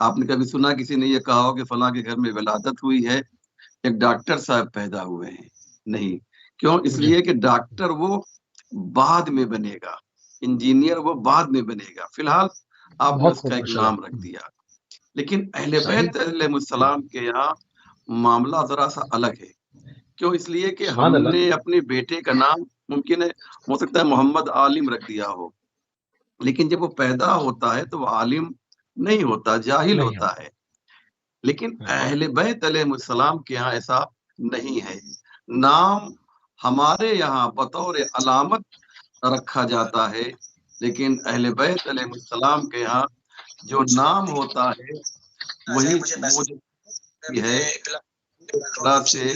آپ نے کبھی سنا کسی نے یہ کہا ہو کہ فلاں کے گھر میں ولادت ہوئی ہے، ایک ڈاکٹر صاحب پیدا ہوئے ہیں؟ نہیں. کیوں؟ اس جی لیے کہ ڈاکٹر وہ بعد میں بنے گا، انجینئر وہ بعد میں بنے گا. فی الحال آپ نے بہت اس خوب کا ایک ماشاء نام رکھ اللہ دیا. لیکن اہل صحیح بیت علیہ السلام کے یہاں معاملہ ذرا سا الگ ہے. کیوں؟ اس لیے کہ ہم سبحان اللہ نے اپنے بیٹے کا نام ممکن ہے ہو سکتا ہے محمد عالم رکھ دیا ہو، لیکن جب وہ پیدا ہوتا ہے تو وہ عالم نہیں ہوتا، جاہل نہیں ہوتا ہوتا ہے. لیکن اہل بیت علیہ السلام کے یہاں ایسا نہیں ہے. نام ہمارے یہاں بطور علامت رکھا جاتا ہے، لیکن اہل بیت علیہ السلام کے یہاں جو نام ہوتا ہے وہی وہ جو ہے طرح سے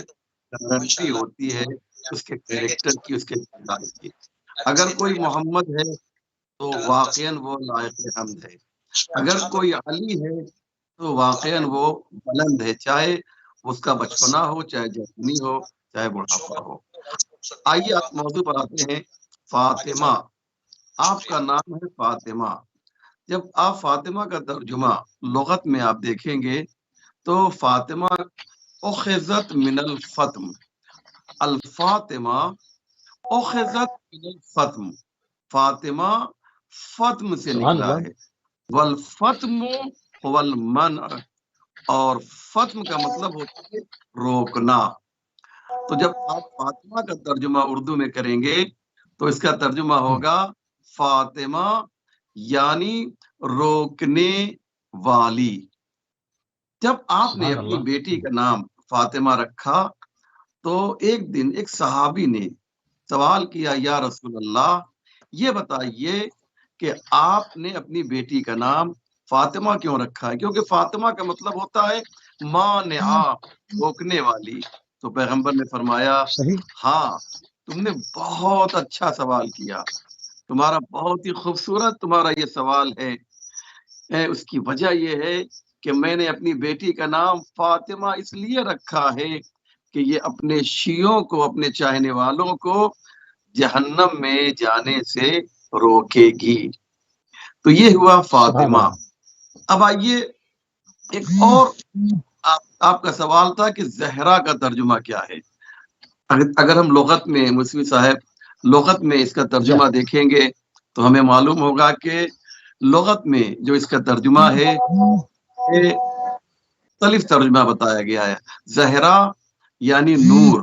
گارنٹی ہوتی ہے اس کے کیریکٹر کی، اس کے کردار کی. اگر کوئی محمد ہے تو واقعاً وہ لائق حمد ہے. اگر کوئی علی ہے تو واقعاً وہ بلند ہے، چاہے اس کا بچپنا ہو، چاہے جوانی ہو، چاہے بڑھاپا ہو. آئیے آپ موضوع پر آتے ہیں. فاطمہ، آپ کا نام ہے فاطمہ. جب آپ فاطمہ کا ترجمہ لغت میں آپ دیکھیں گے تو فاطمہ اخذت من الفتم، الفاطمہ اخذت من الفتم، فاطمہ فتم سے سبحان نکلا اللہ ہے. والفتم هو المنع، اور فتم کا مطلب ہوتا ہے روکنا. تو جب آپ فاطمہ کا ترجمہ اردو میں کریں گے تو اس کا ترجمہ ہوگا فاطمہ یعنی روکنے والی. جب آپ نے سبحان اپنی اللہ بیٹی کا نام فاطمہ رکھا تو ایک دن ایک صحابی نے سوال کیا، یا رسول اللہ یہ بتائیے کہ آپ نے اپنی بیٹی کا نام فاطمہ کیوں رکھا ہے؟ کیونکہ فاطمہ کا مطلب ہوتا ہے مانعہ، روکنے والی. تو پیغمبر نے فرمایا صحیح ہاں تم نے بہت اچھا سوال کیا، تمہارا بہت ہی خوبصورت تمہارا یہ سوال ہے. اس کی وجہ یہ ہے کہ میں نے اپنی بیٹی کا نام فاطمہ اس لیے رکھا ہے کہ یہ اپنے شیعوں کو، اپنے چاہنے والوں کو جہنم میں جانے سے روکے گی. تو یہ ہوا سبحان فاطمہ. اللہ اب آئیے ایک اور آپ کا سوال تھا کہ زہرا کا ترجمہ کیا ہے. اگر ہم لغت میں مسوی صاحب لغت میں اس کا ترجمہ دیکھیں گے تو ہمیں معلوم ہوگا کہ لغت میں جو اس کا ترجمہ ہے مختلف ترجمہ بتایا گیا ہے. زہرا یعنی نور،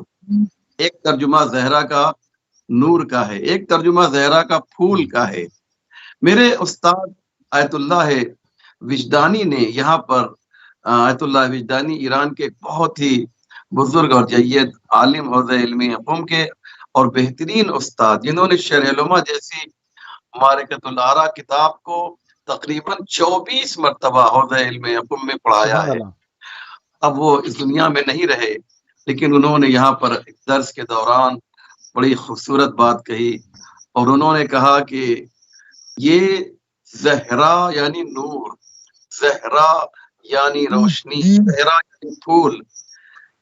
ایک ترجمہ زہرا کا نور کا ہے، ایک ترجمہ زہرا کا پھول کا ہے. میرے استاد آیت اللہ وجدانی نے یہاں پر، آیت اللہ وجدانی ایران کے بہت ہی بزرگ اور جید عالم حوزہ علم حکم کے اور بہترین استاد، جنہوں نے شرح علومہ جیسی معرکۃ الآراء کتاب کو تقریباً 24 مرتبہ حوزہ علم حکم میں پڑھایا سبحان ہے. اللہ اب وہ اس دنیا میں نہیں رہے، لیکن انہوں نے یہاں پر درس کے دوران بڑی خوبصورت بات کہی، اور انہوں نے کہا کہ یہ زہرا یعنی نور، زہرا یعنی روشنی، زہرا یعنی پھول.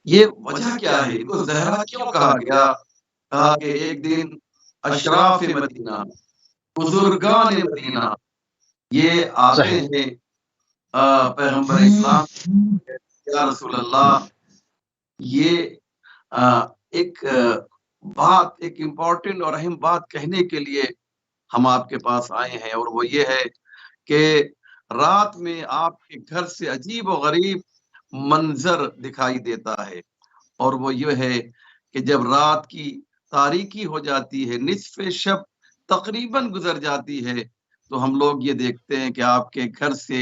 یہ وجہ کیا ہے؟ ان کو زہرا کیوں کہا گیا؟ کہا کہ ایک دن اشراف مدینہ، بزرگان مدینہ یہ آتے صحیح ہیں پیغمبر اسلام، یا رسول اللہ یہ ایک بات، ایک امپورٹنٹ اور اہم بات کہنے کے لیے ہم آپ کے پاس آئے ہیں، اور وہ یہ ہے کہ رات میں آپ کے گھر سے عجیب و غریب منظر دکھائی دیتا ہے. اور وہ یہ ہے کہ جب رات کی تاریکی ہو جاتی ہے، نصف شب تقریباً گزر جاتی ہے، تو ہم لوگ یہ دیکھتے ہیں کہ آپ کے گھر سے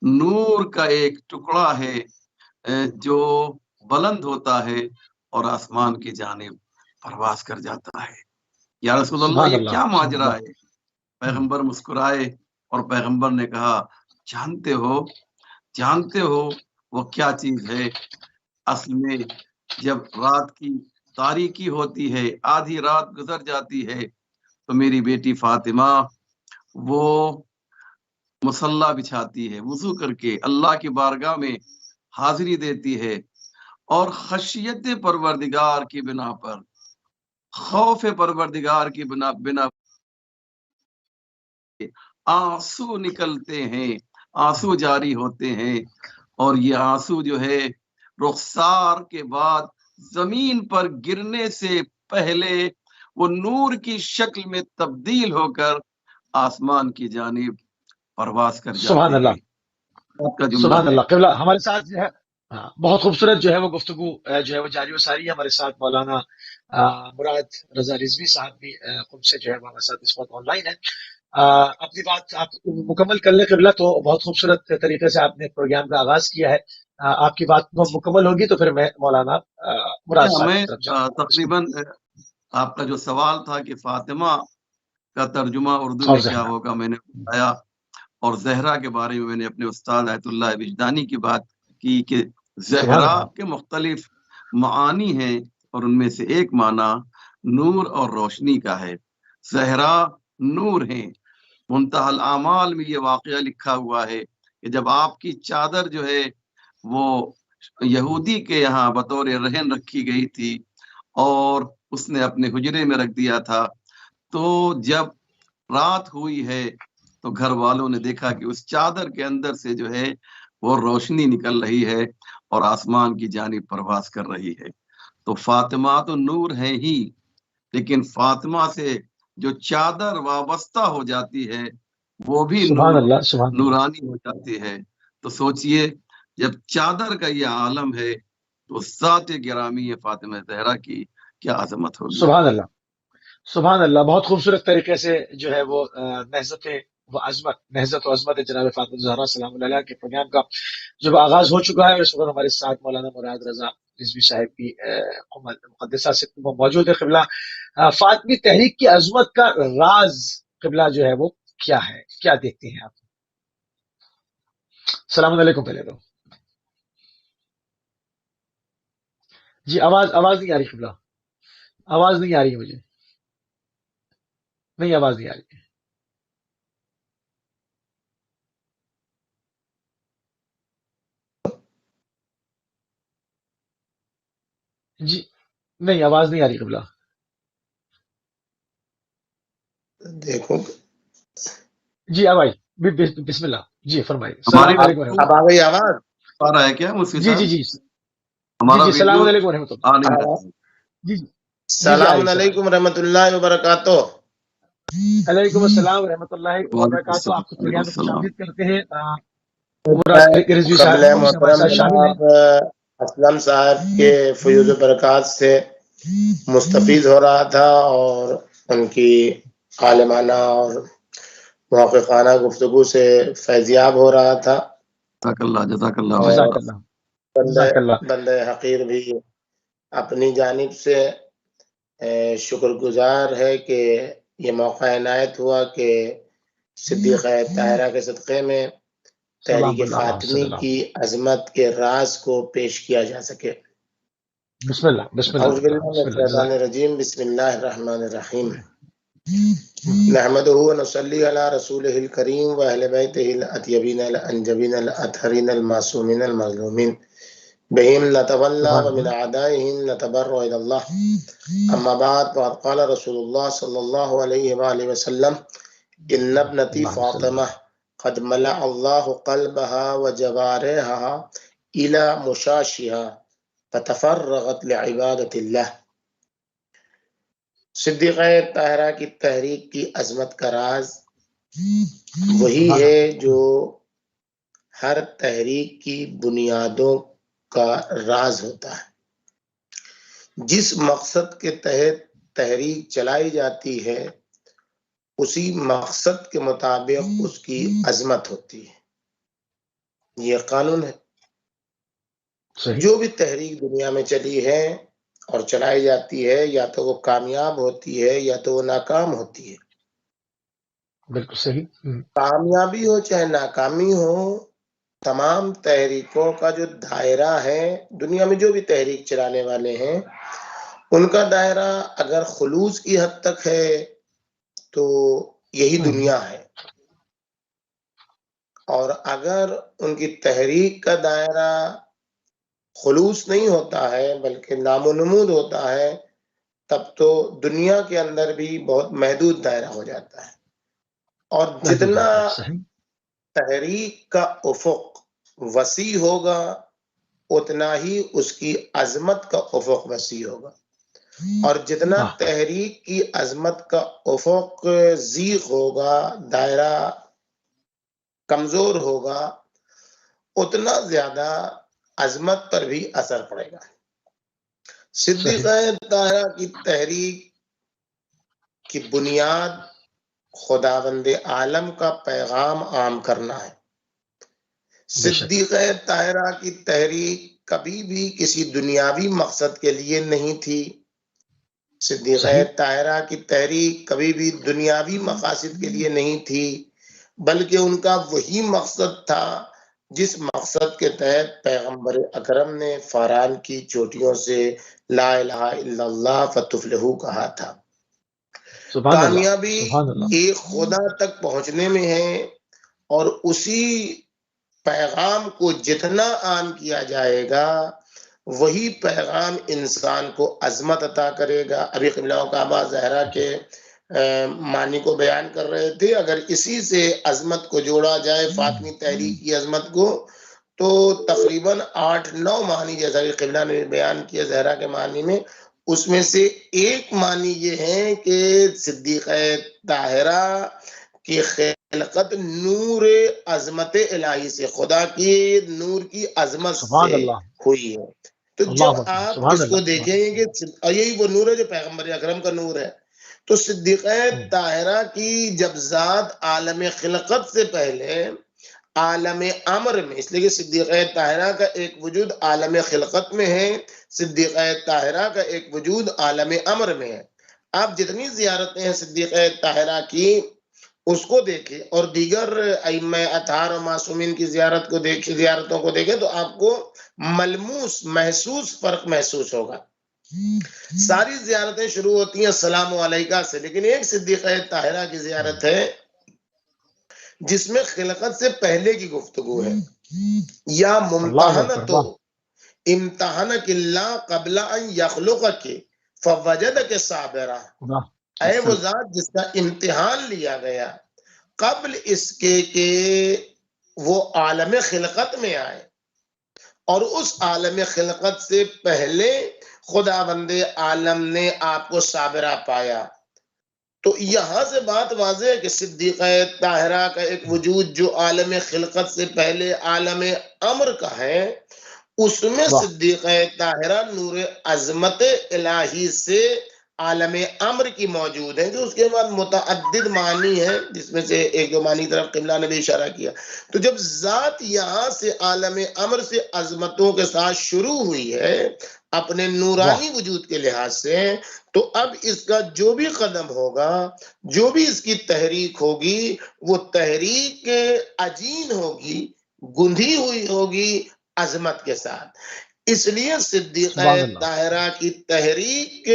نور کا ایک ٹکڑا ہے جو بلند ہوتا ہے اور آسمان کی جانب پرواز کر جاتا ہے. یا رسول اللہ سبحان یہ اللہ کیا سبحان ماجرا اللہ ہے؟ پیغمبر مسکرائے اور پیغمبر نے کہا جانتے ہو وہ کیا چیز ہے؟ اصل میں جب رات کی تاریکی ہوتی ہے، آدھی رات گزر جاتی ہے، تو میری بیٹی فاطمہ وہ مصلی بچھاتی ہے، وضو کر کے اللہ کی بارگاہ میں حاضری دیتی ہے، اور خشیت پروردگار کی بنا پر، خوف پروردگار کی بنا آنسو نکلتے ہیں. آنسو جاری ہوتے ہیں، اور یہ آنسو جو ہے رخسار کے بعد زمین پر گرنے سے پہلے وہ نور کی شکل میں تبدیل ہو کر آسمان کی جانب پرواز کر سبحان جاتے اللہ، ہیں۔ آپ کا جملہ سبحان ہے۔ اللہ قبلہ ہمارے ساتھ جو ہے بہت خوبصورت جو ہے وہ گفتگو جو ہے وہ جاری و ساری ہے۔ ہمارے ساتھ مولانا مراد رضا رضوی صاحب بھی قم سے جو ہے وہ ہمارے ساتھ اس وقت آن لائن ہے۔ اپنی بات آپ مکمل کر لیں قبلہ، تو بہت خوبصورت طریقے سے آپ نے پروگرام کا آغاز کیا ہے۔ آپ کی بات مکمل ہوگی تو پھر میں مولانا مراد صاحب میں کی طرف جاؤں گا۔ تقریباً آپ کا جو سوال تھا کہ فاطمہ کا ترجمہ اردو اور میں کیا زہرا، ہوگا، میں نے بتایا، اور زہرا کے بارے میں نے اپنے استاد آیت اللہ وجدانی کی بات کی کہ سبحان زہرا اللہ، کے مختلف معانی ہیں، اور ان میں سے ایک معنی نور اور روشنی کا ہے۔ زہرا نور ہیں۔ منتہی الاعمال میں یہ واقعہ لکھا ہوا ہے کہ جب آپ کی چادر جو ہے وہ یہودی کے یہاں بطور رہن رکھی گئی تھی اور اس نے اپنے حجرے میں رکھ دیا تھا، تو جب رات ہوئی ہے تو گھر والوں نے دیکھا کہ اس چادر کے اندر سے جو ہے وہ روشنی نکل رہی ہے اور آسمان کی جانب پرواز کر رہی ہے۔ تو فاطمہ تو نور ہے ہی، لیکن فاطمہ سے جو چادر وابستہ ہو جاتی ہے وہ بھی سبحان اللہ، سبحان اللہ، نورانی ہو جاتی ہے۔ تو سوچئے جب چادر کا یہ عالم ہے تو ذات گرامی فاطمہ زہرا کی کیا عظمت ہوگی۔ سبحان اللہ، سبحان اللہ۔ بہت خوبصورت طریقے سے جو ہے وہ نہضت و عظمت جناب فاطمہ زہرا سلام اللہ علیہ کے پروگرام کا جب آغاز ہو چکا ہے، اس وقت ہمارے ساتھ مولانا مراد رضا رضوی صاحب کی مقدسہ سے موجود ہے۔ قبلہ فاطمی تحریک کی عظمت کا راز قبلہ جو ہے وہ کیا ہے، کیا دیکھتے ہیں آپ؟ السلام علیکم پہلے تو جی، آواز نہیں آ رہی قبلہ، آواز نہیں آ رہی ہے مجھے، نہیں آواز نہیں آ رہی۔ جی نہیں، آواز نہیں آ رہی قبلہ۔ دیکھو جی اب آئی، بسم اللہ، جی فرمائیے۔ ہماری السلام بات علیکم ورحمۃ اب اللہ۔ آ گئی آواز؟ آ رہا ہے کیا مفتی جی جی صاحب؟ جی جی ہمارا جی، السلام ویڈیو علیکم ورحمۃ اللہ۔ آ نہیں رہا آواز؟ ہے۔ جی جی جی جی، آ رہی السلام سب آ رہی۔ علیکم رحمۃ اللہ وبرکاتہ۔ علیکم السلام ورحمۃ اللہ وعلیکم وبرکاتہ۔ السلام، آپ کو وعلیکم پروگرام میں خوش السلام۔ آمدید کرتے ہیں۔ مراد رضوی قبل صاحب ہمارے محترم ساتھ شامل ہیں۔ جناب اسلم صاحب کے فیوز و برکات سے مستفید ہو رہا تھا، اور ان کی عالمانہ اور محققانہ گفتگو سے فیضیاب ہو رہا تھا۔ جزاک اللہ، جزاک اللہ اور خیر۔ جزاک اللہ، جزاک اللہ۔ بندے حقیر بھی اپنی جانب سے شکر گزار ہے کہ یہ موقع عنایت ہوا کہ صدیقہ طاہرہ کے صدقے میں سلام تحریک اللہ علیہ فاطمی وسلم۔ کی عظمت کے راز کو پیش کیا جا سکے۔ بسم اللہ، بسم اللہ، اعوذ باللہ من بسم اللہ، الشیطان جزاک الرجیم، بسم اللہ الرحمن الرحیم۔ اللہ۔ نحمدہ و نصلی علی رسولہ الکریم و اہل بیتہ الاطیبین الانجبین الاطہرین المعصومین المظلومین، بہم نتولی سبحان ومن اللہ، اعدائہم نتبرأ الی اللہ۔ اما بعد، فقد قال رسول اللہ صلی اللہ علیہ وآلہ وسلم: ان ابنتی اللہ فاطمہ قد ملأ اللہ قلبها وجوارحها الى مشاشها فتفرغت لعبادت اللہ۔ صدیقہ طاہرہ کی تحریک کی عظمت کا راز وہی سبحان ہے اللہ، جو ہر تحریک کی بنیادوں کا راز ہوتا ہے۔ جس مقصد کے تحت تحریک چلائی جاتی ہے، اسی مقصد کے مطابق اس کی عظمت ہوتی ہے۔ یہ قانون ہے۔ صحیح، جو بھی تحریک دنیا میں چلی ہے اور چلائی جاتی ہے، یا تو وہ کامیاب ہوتی ہے یا تو وہ ناکام ہوتی ہے۔ بالکل صحیح۔ کامیابی ہو چاہے ناکامی ہو، تمام تحریکوں کا جو دائرہ ہے، دنیا میں جو بھی تحریک چلانے والے ہیں، ان کا دائرہ اگر خلوص کی حد تک ہے تو یہی دنیا ہے، اور اگر ان کی تحریک کا دائرہ خلوص نہیں ہوتا ہے بلکہ نام و نمود ہوتا ہے، تب تو دنیا کے اندر بھی بہت محدود دائرہ ہو جاتا ہے۔ اور محدود ہوتا ہے، صحیح، تحریک کا افق وسیع ہوگا اتنا ہی اس کی عظمت کا افق وسیع ہوگا، اور جتنا تحریک کی عظمت کا افق ضیق ہوگا، دائرہ کمزور ہوگا، اتنا زیادہ عظمت پر بھی اثر پڑے گا۔ صدیقہ طاہرہ کی تحریک کی بنیاد خداوند عالم کا پیغام عام کرنا ہے۔ صدیقہ طاہرہ کی تحریک کبھی بھی کسی دنیاوی مقصد کے لیے نہیں تھی۔ صدیقہ طاہرہ کی تحریک کبھی بھی دنیاوی مقاصد کے لیے نہیں تھی، بلکہ ان کا وہی مقصد تھا جس مقصد کے تحت پیغمبر اکرم نے فاران کی چوٹیوں سے لا الہ الا اللہ فتفلحوا کہا تھا۔ کامیابی ایک خدا تک پہنچنے میں ہے، اور اسی پیغام کو جتنا عام کیا جائے گا وہی پیغام انسان کو عظمت عطا کرے گا۔ ابھی قبلہ کعبہ زہرا کے معنی کو بیان کر رہے تھے، اگر اسی سے عظمت کو جوڑا جائے، فاطمی تحریک کی عظمت کو، تو تقریباً 8-9 معنی جیسا کہ قبلہ نے بیان کیا زہرا کے معنی میں، اس میں سے ایک معنی یہ ہے کہ صدیقہ طاہرہ کی خلقت نور عظمت الہی سے، خدا کی نور کی عظمت سے ہوئی ہے۔ تو جب آپ اس کو دیکھیں گے کہ یہی وہ نور ہے جو پیغمبر اکرم کا نور ہے، تو صدیقہ طاہرہ کی جب ذات عالم خلقت سے پہلے عالم امر میں، اس لیے کہ صدیقہ طاہرہ کا ایک وجود عالم خلقت میں ہے، صدیقہ طاہرہ کا ایک وجود عالم امر میں ہے۔ آپ جتنی زیارتیں ہیں صدیقہ طاہرہ کی اس کو دیکھیں، اور دیگر ائمہ اطہار و معصومین کی زیارتوں کو دیکھیں، تو آپ کو ملموس محسوس فرق محسوس ہوگا۔ ساری زیارتیں شروع ہوتی ہیں السلام علیکہ سے، لیکن ایک صدیقہ طاہرہ کی زیارت ہے جس میں خلقت سے پہلے کی گفتگو ہے۔ یا ممتحنۃ امتحنک اللہ قبل ان یخلقک فوجدک صابرا، اے وہ ذات جس کا امتحان لیا گیا قبل اس کے کہ وہ عالم خلقت میں آئے، اور اس عالم خلقت سے پہلے خداوند عالم نے آپ کو صابرہ پایا۔ تو یہاں سے بات واضح ہے کہ صدیقہ طاہرہ کا ایک وجود جو عالم خلقت سے پہلے عالم امر کا ہے، اس میں صدیقہ طاہرہ نور عظمت الہی سے عالم امر کی موجود ہے، جو اس کے بعد متعدد معنی ہے، جس میں سے ایک دو معنی طرف قبلہ نے بھی اشارہ کیا۔ تو جب ذات یہاں سے عالم امر سے عظمتوں کے ساتھ شروع ہوئی ہے اپنے نورانی وجود کے لحاظ سے، تو اب اس کا جو بھی قدم ہوگا، جو بھی اس کی تحریک ہوگی، وہ تحریک عجین ہوگی، گندھی ہوئی ہوگی عظمت کے ساتھ۔ اس لیے صدیقہ طاہرہ کی تحریک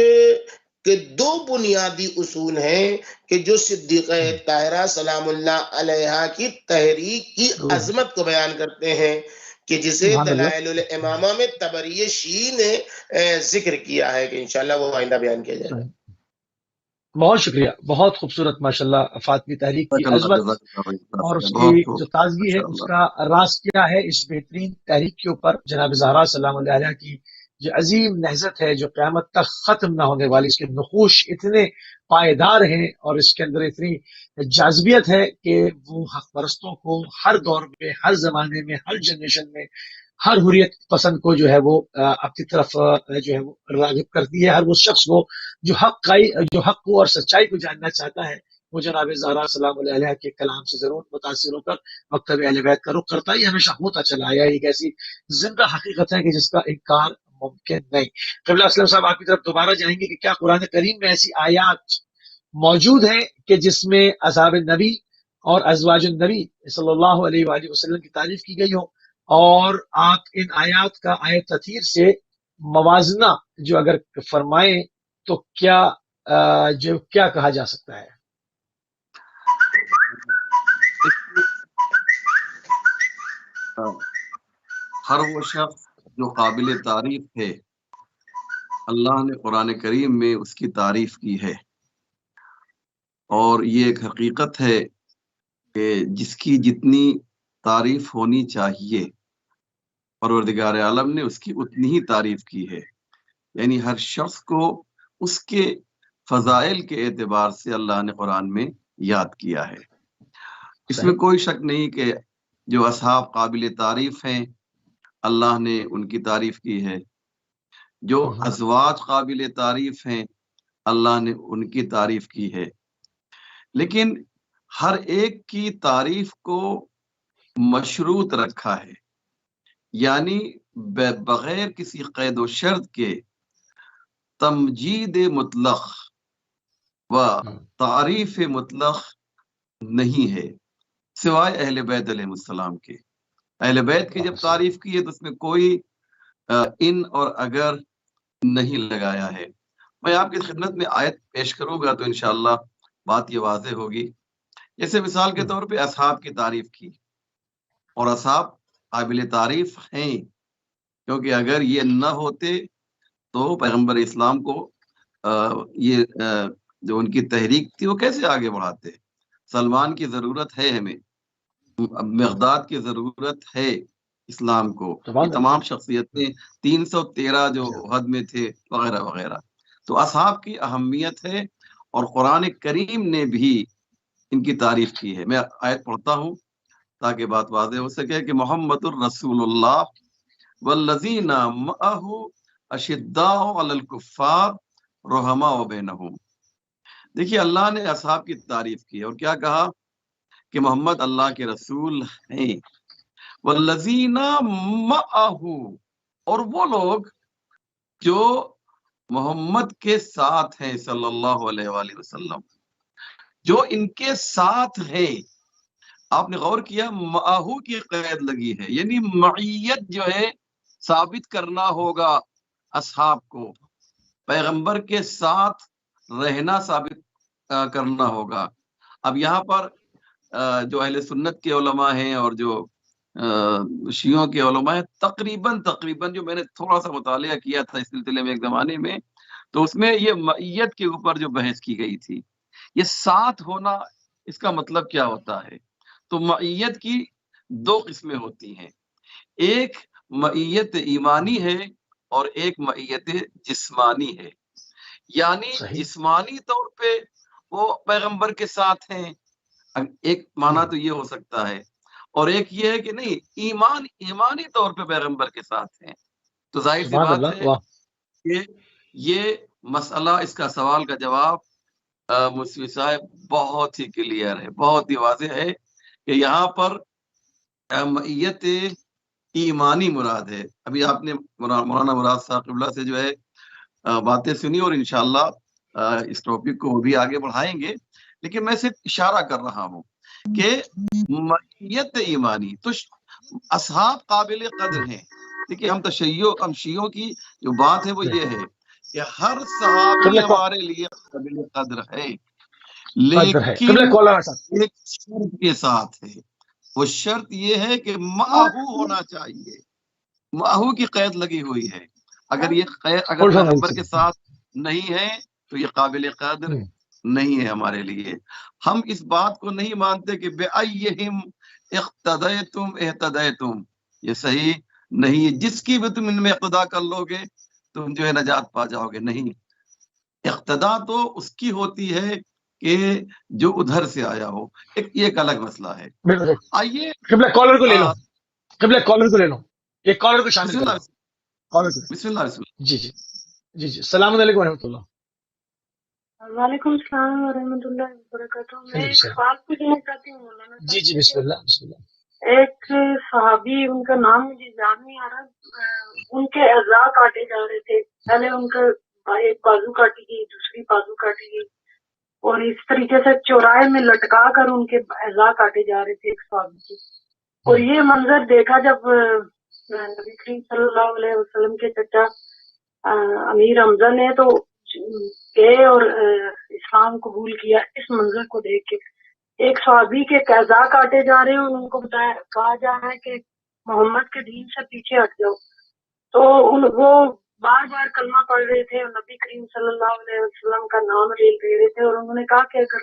کے دو بنیادی اصول ہیں کہ جو صدیقہ طاہرہ سلام اللہ علیہا کی تحریک کی عظمت کو بیان کرتے ہیں، کہ جسے دلائل الامامہ میں طبری شیعی نے ذکر کیا ہے، کہ انشاءاللہ وہ آئندہ بیان کیا جائے گا۔ بہت شکریہ، بہت خوبصورت ماشاءاللہ فاطمی تحریک کی عظمت اور اس کی جو تازگی ہے، اس کا راز کیا ہے اس بہترین تحریک کے اوپر جناب زہرا سلام اللہ علیہ کی جو عظیم نہضت ہے، جو قیامت تک ختم نہ ہونے والی، اس کے نقوش اتنے پائیدار ہیں اور اس کے اندر اتنی جاذبیت ہے کہ وہ حق پرستوں کو ہر دور میں، ہر زمانے میں، ہر جنریشن میں، ہر حریت پسند کو جو ہے وہ اپنی طرف جو ہے وہ راغب کرتی ہے۔ ہر وہ شخص کو جو حق کو اور سچائی کو جاننا چاہتا ہے، وہ جناب زہرا سلام اللہ علیہ کے کلام سے ضرور متاثر ہو کر مکتب اہل بیت کا رخ کرتا ہے۔ یہ ہمیشہ ہوتا چلا آیا، ایک ایسی زندہ حقیقت ہے کہ جس کا انکار ممکن نہیں۔ قبلہ اسلم صاحب آپ کی طرف دوبارہ جائیں گے کہ کیا قرآن کریم میں ایسی آیات موجود ہیں کہ جس میں اصحاب نبی اور ازواج النبی صلی اللہ علیہ وآلہ وسلم کی تعریف کی گئی ہو، اور آپ ان آیات کا آیت تطہیر سے موازنہ جو اگر فرمائیں تو کیا کہا جا سکتا ہے؟ ہر وہ شخص جو قابل تعریف ہے، اللہ نے قرآن کریم میں اس کی تعریف کی ہے، اور یہ ایک حقیقت ہے کہ جس کی جتنی تعریف ہونی چاہیے، پروردگار عالم نے اس کی اتنی ہی تعریف کی ہے، یعنی ہر شخص کو اس کے فضائل کے اعتبار سے اللہ نے قرآن میں یاد کیا ہے۔ اس میں کوئی شک نہیں کہ جو اصحاب قابل تعریف ہیں اللہ نے ان کی تعریف کی ہے، جو ازواج قابل تعریف ہیں اللہ نے ان کی تعریف کی ہے، لیکن ہر ایک کی تعریف کو مشروط رکھا ہے، یعنی بغیر کسی قید و شرط کے تمجید مطلق و تعریف مطلق نہیں ہے، سوائے اہل بیت علیہ السلام کے۔ اہل بیت کی جب تعریف کی ہے تو اس میں کوئی ان اور اگر نہیں لگایا ہے۔ میں آپ کی خدمت میں آیت پیش کروں گا تو انشاءاللہ بات یہ واضح ہوگی۔ جیسے مثال کے طور پہ اصحاب کی تعریف کی، اور اصحاب قابل تعریف ہیں، کیونکہ اگر یہ نہ ہوتے تو پیغمبر اسلام کو یہ جو ان کی تحریک تھی وہ کیسے آگے بڑھاتے؟ سلمان کی ضرورت ہے ہمیں، مقداد کی ضرورت ہے اسلام کو، یہ تمام شخصیتیں 313 جو عہد میں تھے وغیرہ وغیرہ، تو اصحاب کی اہمیت ہے، اور قرآن کریم نے بھی ان کی تعریف کی ہے۔ میں آیت پڑھتا ہوں تاکہ بات واضح ہو سکے کہ محمد الرسول اللہ والذین معہ اشداء علی الکفار رحماء بینہم۔ دیکھیے اللہ نے اصحاب کی تعریف کی اور کیا کہا کہ محمد اللہ کے رسول ہیں، والذین معہ، اور وہ لوگ جو محمد کے ساتھ ہیں صلی اللہ علیہ وآلہ وسلم، جو ان کے ساتھ ہیں۔ آپ نے غور کیا معہو کی قید لگی ہے، یعنی معیت جو ہے ثابت کرنا ہوگا اصحاب کو، پیغمبر کے ساتھ رہنا ثابت کرنا ہوگا۔ اب یہاں پر جو اہل سنت کے علماء ہیں اور جو شیعوں کے علماء ہیں، تقریباً جو میں نے تھوڑا سا مطالعہ کیا تھا اس سلسلے میں ایک زمانے میں، تو اس میں یہ معیت کے اوپر جو بحث کی گئی تھی، یہ ساتھ ہونا اس کا مطلب کیا ہوتا ہے؟ تو معیت کی دو قسمیں ہوتی ہیں، ایک معیت ایمانی ہے اور ایک معیت جسمانی ہے، یعنی جسمانی طور پہ وہ پیغمبر کے ساتھ ہیں، ایک معنی تو یہ ہو سکتا ہے، اور ایک یہ ہے کہ نہیں ایمانی طور پہ پیغمبر کے ساتھ ہیں۔ تو ظاہر سی بات ہے کہ یہ مسئلہ، اس کا سوال کا جواب مصطفی صاحب بہت ہی کلیئر ہے، بہت ہی واضح ہے کہ یہاں پر معیت ایمانی مراد ہے۔ ابھی آپ نے مولانا مراد صاحب قبلہ سے جو ہے باتیں سنی، اور انشاءاللہ اس ٹاپک کو بھی آگے بڑھائیں گے، لیکن میں صرف اشارہ کر رہا ہوں کہ معیت ایمانی تو اصحاب قابل قدر ہیں۔ دیکھیے ہم شیعوں کی جو بات ہے وہ یہ ہے کہ ہر صحابی ہمارے لیے قابل قدر ہے، لیکن ایک شرط کے ساتھ ہے، وہ شرط یہ ہے کہ معہو ہونا چاہیے، معہو کی قید لگی ہوئی ہے۔ اگر پیغمبر کے ساتھ نہیں ہے تو یہ قابل قدر نہیں ہے ہمارے لیے۔ ہم اس بات کو نہیں مانتے کہ بِأَيِّهِمْ اقتدیتم اہتدیتم، یہ صحیح نہیں ہے، جس کی بھی تم ان میں اقتدا کر لو گے تم جو ہے نجات پا جاؤ گے، نہیں۔ اقتدا تو اس کی ہوتی ہے کہ جو ادھر سے آیا ہو، یہ ایک الگ مسئلہ ہے۔ آئیے کالر کو لے لو، کالر کو لے لو، ایک کالر کو شامل کرو۔ بسم اللہ۔ جی السلام علیکم ورحمۃ اللہ۔ وعلیکم السلام ورحمۃ اللہ وبرکاتہ۔ میں ایک سوال پوچھنا چاہتی ہوں مولانا صاحب۔ جی بسم اللہ۔ ایک صحابی، ان کا نام مجھے یاد نہیں آ رہا، ان کے اعضاء کاٹے جا رہے تھے، پہلے ان کا ایک بازو کاٹی گئی، دوسری بازو کاٹی گئی، اور اس طریقے سے چوراہے میں لٹکا کر ان کے اعضاء کاٹے جا رہے تھے ایک صحابی کی۔ اور یہ منظر دیکھا جب نبی کریم صلی اللہ علیہ وسلم کے چچا امیر حمزہ نے تو گئے اور اسلام قبول کیا۔ اس منظر کو دیکھ کے ایک صحابی کے اعضاء کاٹے جا رہے ہیں اور ان کو کہا جا رہا ہے کہ محمد کے دین سے پیچھے ہٹ جاؤ، تو وہ بار بار کلمہ پڑھ رہے تھے اور نبی کریم صلی اللہ علیہ وسلم کا نام لے رہے تھے، اور انہوں نے کہا کہ اگر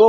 2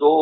2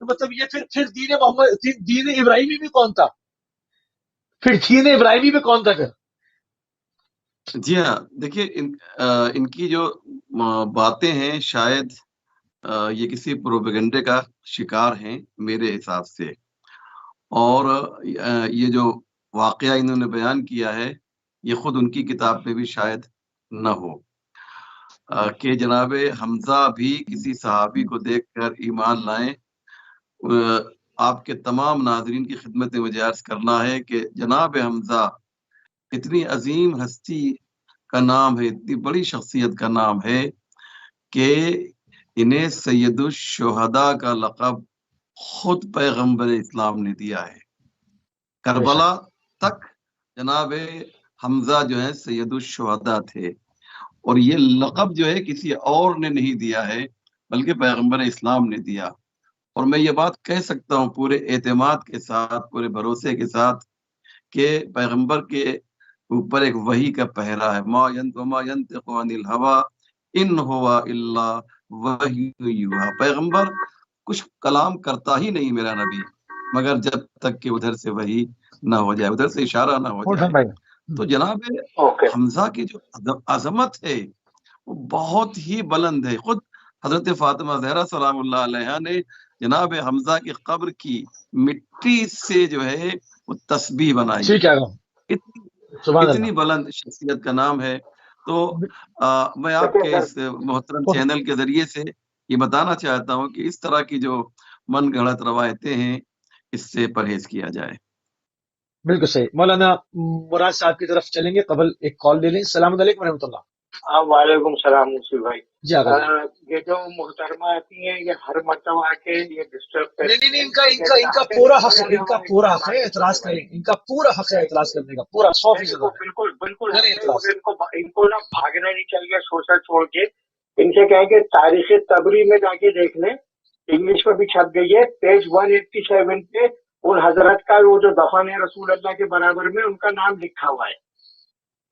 تو مطلب یہ پھر دین محمد، دین ابراہیمی بھی کون تھا؟ پھر دین ابراہیمی بھی کون تھا پھر؟ جی ہاں، دیکھیے ان کی جو باتیں ہیں شاید یہ کسی پروپیگنڈے کا شکار ہیں میرے حساب سے، اور یہ جو واقعہ انہوں نے بیان کیا ہے یہ خود ان کی کتاب میں بھی شاید نہ ہو، کہ جناب حمزہ بھی کسی صحابی کو دیکھ کر ایمان لائیں۔ آپ کے تمام ناظرین کی خدمت میں مجھے عرض کرنا ہے کہ جناب حمزہ اتنی عظیم ہستی کا نام ہے، اتنی بڑی شخصیت کا نام ہے کہ انہیں سید الشہداء کا لقب خود پیغمبر اسلام نے دیا ہے۔ کربلا تک جناب حمزہ جو ہے سید الشہداء تھے، اور یہ لقب جو ہے کسی اور نے نہیں دیا ہے بلکہ پیغمبر اسلام نے دیا۔ اور میں یہ بات کہہ سکتا ہوں پورے اعتماد کے ساتھ، پورے بھروسے کے ساتھ، کہ پیغمبر کے اوپر ایک وحی کا پہرا ہے، ما ينطق عن الهوى ان هو الا وحی یوحی۔ پیغمبر کچھ کلام کرتا ہی نہیں میرا نبی، مگر جب تک کہ ادھر سے وحی نہ ہو جائے، ادھر سے اشارہ نہ ہو جائے۔ تو جناب حمزہ کی جو عظمت ہے وہ بہت ہی بلند ہے۔ خود حضرت فاطمہ زہرا سلام اللہ علیہا نے جناب حمزہ کی قبر کی مٹی سے جو ہے وہ تسبیح بنائی، اتنی بلند شخصیت کا نام ہے۔ تو میں آپ کے اس محترم چینل کے ذریعے سے یہ بتانا چاہتا ہوں کہ اس طرح کی جو من گھڑت روایتیں ہیں اس سے پرہیز کیا جائے۔ بالکل صحیح۔ مولانا مراد صاحب کی طرف چلیں گے، قبل ایک کال لے لیں۔ السلام علیکم ورحمۃ اللہ۔ وعلیکم السلام نصیر بھائی۔ جی یہ جو محترمہ آتی ہیں یہ ہر مرتبہ آ کے یہ ڈسٹرب نہیں، ان کا پورا حق ہے، ان کا پورا حق ہے اعتراض کریں، ان کا پورا حق ہے اعتراض کرنے کا، پورا 100%۔ بالکل ان کو نا بھاگنا نہیں چاہیے سوچا چھوڑ کے۔ ان سے کہیں کہ تاریخ تبری میں جا کے دیکھ لیں، انگلش میں بھی چھپ گئی ہے، پیج 187 پہ ان حضرت کا وہ جو دفن ہے رسول اللہ کے برابر میں ان کا نام لکھا ہوا ہے،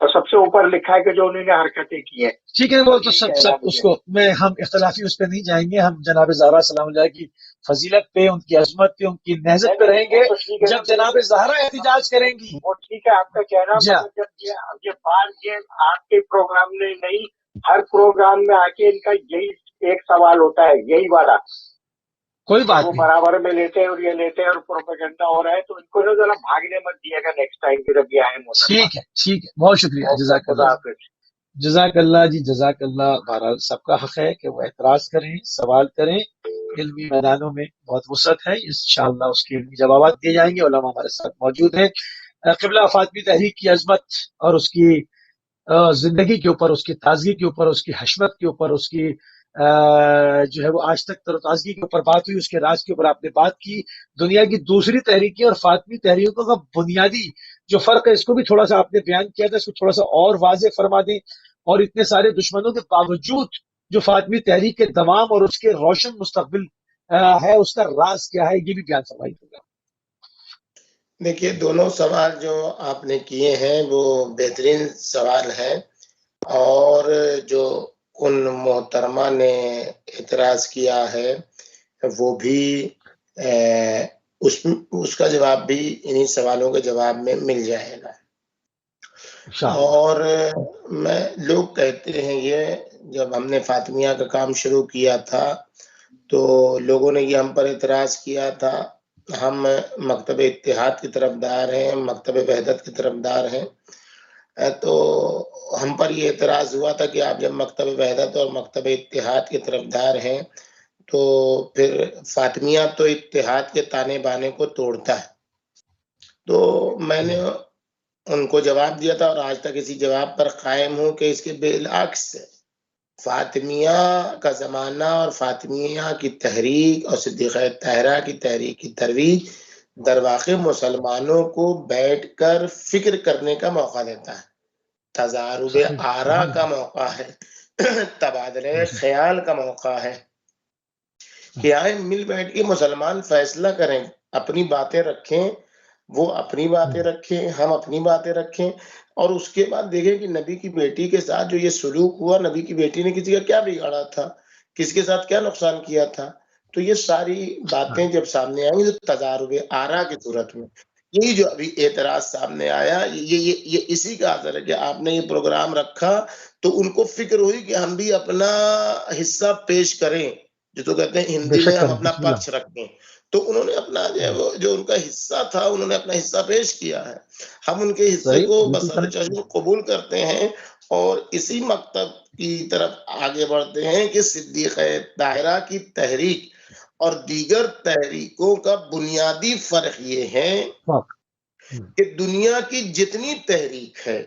اور سب سے اوپر لکھا ہے کہ جو انہوں نے حرکتیں کی ہیں۔ ٹھیک ہے، وہ تو سب اس کو ہم اختلافی اس پہ نہیں جائیں گے، ہم جناب زہرا سلام اللہ کی فضیلت پہ، ان کی عظمت پہ، ان کی نہضت پہ رہیں گے جب جناب زہرا احتجاج کریں گی۔ وہ ٹھیک ہے آپ کا کہنا، جب یہ بات یہ آپ کے پروگرام میں نہیں، ہر پروگرام میں آ کے ان کا یہی ایک سوال ہوتا ہے، یہی والا، کوئی بات وہ نہیں، برابر میں لیتے ہیں اور یہ لیتے ہیں اور پروپیگنڈا ہو رہا ہے، تو ان کو ذرا بھاگنے مت دیے گا نیکسٹ ٹائم کی جب یہ آئے۔ ٹھیک ہے، بہت شکریہ، جزاک اللہ، جزاک اللہ جی، جزاک اللہ۔ بہرحال سب کا حق ہے کہ وہ اعتراض کریں، سوال کریں، علمی میدانوں میں بہت وسعت ہے، انشاءاللہ اس کے علمی جوابات دیے جائیں گے، علماء ہمارے ساتھ موجود ہیں۔ قبلہ فاطمی تحریک کی عظمت اور اس کی زندگی کے اوپر، اس کی تازگی کے اوپر، اس کی حشمت کے اوپر، اس کی جو ہے وہ آج تک تر و تازگی کے اوپر بات ہوئی، اس کے راز کے اوپر آپ نے بات کی۔ دنیا کی دوسری تحریکیں اور فاطمی تحریکوں کا بنیادی جو فرق ہے اس کو بھی تھوڑا سا آپ نے بیان کیا تھا، اس کو تھوڑا سا اور واضح فرما دیں، اور اتنے سارے دشمنوں کے باوجود جو فاطمی تحریک کے دوام اور اس کے روشن مستقبل ہے اس کا راز کیا ہے، یہ بھی بیان فرمائیے۔ دیکھیے دونوں سوال جو آپ نے کیے ہیں وہ بہترین سوال ہیں، اور جو ان محترمہ نے اعتراض کیا ہے وہ بھی اس کا جواب بھی انہی سوالوں کے جواب میں مل جائے گا۔ اور لوگ کہتے ہیں، یہ جب ہم نے فاطمیہ کا کام شروع کیا تھا تو لوگوں نے یہ ہم پر اعتراض کیا تھا، ہم مکتب اتحاد کی طرفدار ہیں، مکتب وحدت کی طرفدار ہیں، تو ہم پر یہ اعتراض ہوا تھا کہ آپ جب مکتب وحدت اور مکتب اتحاد کے طرفدار ہیں تو پھر فاطمیہ تو اتحاد کے تانے بانے کو توڑتا ہے۔ تو میں نے ان کو جواب دیا تھا اور آج تک اسی جواب پر قائم ہوں کہ اس کے بالعکس فاطمیہ کا زمانہ اور فاطمیہ کی تحریک اور صدیقہ طاہرہ کی تحریک کی ترویج در واقع مسلمانوں کو بیٹھ کر فکر کرنے کا موقع دیتا ہے، تضارب آراء کا موقع ہے، تبادلہ خیال کا موقع ہے، کہ آئیں مل بیٹھ کے مسلمان فیصلہ کریں، اپنی باتیں رکھیں، وہ اپنی باتیں رکھیں، ہم اپنی باتیں رکھیں، اور اس کے بعد دیکھیں کہ نبی کی بیٹی کے ساتھ جو یہ سلوک ہوا، نبی کی بیٹی نے کسی کا کیا بگاڑا تھا، کس کے ساتھ کیا نقصان کیا تھا، تو یہ ساری باتیں جب سامنے آئیں گی تو تضارب آرا کی صورت میں یہی جو ابھی اعتراض سامنے آیا یہ اسی کا اثر ہے کہ آپ نے یہ پروگرام رکھا تو ان کو فکر ہوئی کہ ہم بھی اپنا حصہ پیش کریں، جو تو کہتے ہیں ہندی میں ہم اپنا پکش رکھیں، تو انہوں نے اپنا جو ان کا حصہ تھا انہوں نے اپنا حصہ پیش کیا ہے. ہم ان کے حصے کو بسر چشم قبول کرتے ہیں اور اسی مکتب کی طرف آگے بڑھتے ہیں کہ صدیقہ طاہرہ کی تحریک اور دیگر تحریکوں کا بنیادی فرق یہ ہے کہ دنیا کی جتنی تحریک ہے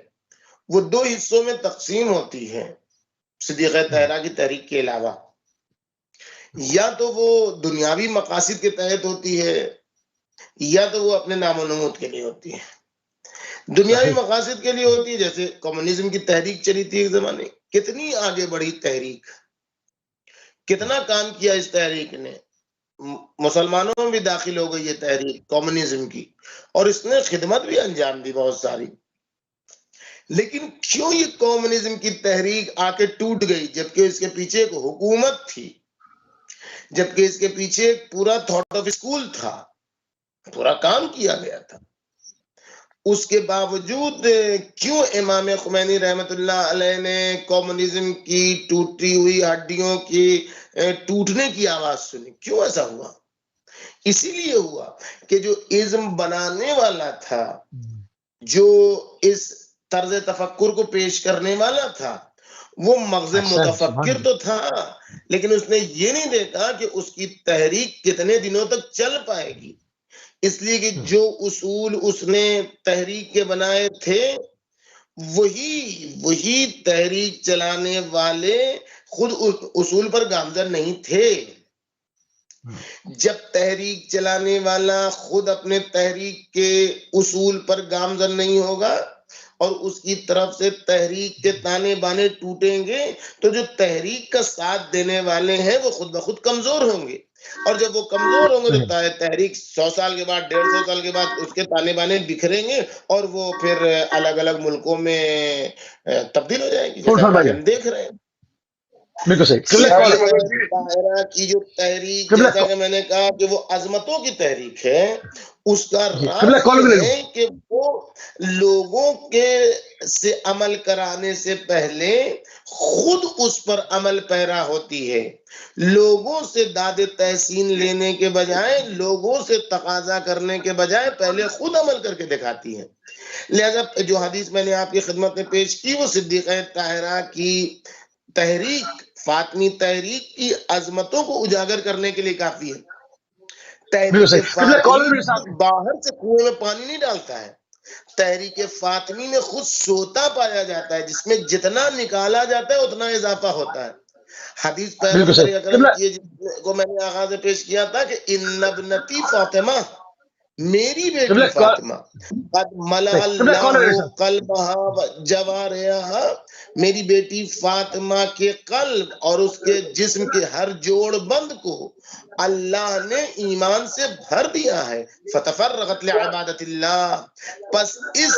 وہ دو حصوں میں تقسیم ہوتی ہے صدیقہ طاہرہ کی تحریک کے علاوہ. یا تو وہ دنیاوی مقاصد کے تحت ہوتی ہے یا تو وہ اپنے نام و نمود کے لیے ہوتی ہے. دنیاوی مقاصد کے لیے ہوتی ہے، جیسے کمیونزم کی تحریک چلی تھی ایک زمانے، کتنی آگے بڑھی تحریک، کتنا کام کیا اس تحریک نے، مسلمانوں میں بھی داخل ہو گئی یہ تحریک کمیونزم کی، اور اس نے خدمت بھی انجام دی بہت ساری. لیکن کیوں یہ کمیونزم کی تحریک آ کے ٹوٹ گئی جبکہ اس کے پیچھے ایک حکومت تھی، جبکہ اس کے پیچھے ایک پورا تھاٹ آف اسکول تھا، پورا کام کیا گیا تھا؟ اس کے باوجود کیوں امام خمینی رحمت اللہ علیہ نے کمیونزم کی ٹوٹی ہوئی ہڈیوں کی ٹوٹنے کی آواز سنی؟ کیوں ایسا ہوا؟ اسی لیے ہوا کہ جو ازم بنانے والا تھا، جو اس طرز تفکر کو پیش کرنے والا تھا، وہ مغز متفکر تو تھا، لیکن اس نے یہ نہیں دیکھا کہ اس کی تحریک کتنے دنوں تک چل پائے گی. اس لیے کہ جو اصول اس نے تحریک کے بنائے تھے وہی تحریک چلانے والے خود اصول پر گامزن نہیں تھے. جب تحریک چلانے والا خود اپنے تحریک کے اصول پر گامزن نہیں ہوگا اور اس کی طرف سے تحریک کے تانے بانے ٹوٹیں گے تو جو تحریک کا ساتھ دینے والے ہیں وہ خود بخود کمزور ہوں گے، اور جب وہ کمزور ہوں گے تو تحریک 100 سال کے بعد 150 سال کے بعد اس کے تانے بانے بکھریں گے اور وہ پھر الگ الگ ملکوں میں تبدیل ہو جائے گی، جیسا ہم دیکھ رہے ہیں. طاہرہ کی جو تحریک، جیسا کہ میں نے کہا کہ وہ عظمتوں کی تحریک ہے، اس کا راز یہ ہے کہ وہ لوگوں کے سے عمل کرانے سے پہلے خود اس پر عمل پیرا ہوتی ہے. لوگوں سے داد تحسین لینے کے بجائے، لوگوں سے تقاضا کرنے کے بجائے پہلے خود عمل کر کے دکھاتی ہے. لہذا جو حدیث میں نے آپ کی خدمت میں پیش کی وہ صدیقہ طاہرہ کی تحریک، فاطمی تحریک کی عظمتوں کو اجاگر کرنے کے لیے کافی ہے. تحریک فاطمی باہر سے کنویں میں پانی نہیں ڈالتا ہے، تحریک فاطمی میں خود سوتا پایا جاتا ہے جس میں جتنا نکالا جاتا ہے اتنا اضافہ ہوتا ہے. حدیث پیغمبر اکرم کی کو میں نے آغاز پیش کیا تھا کہ ان ابنتی فاطمہ، میری بیٹی فاطمہ، قد ملأ اللہ قلبها جوارحها، میری بیٹی فاطمہ کے قلب اور اس کے جسم کے ہر جوڑ بند کو اللہ نے ایمان سے بھر دیا ہے. فتفرغت لعبادت اللہ، پس اس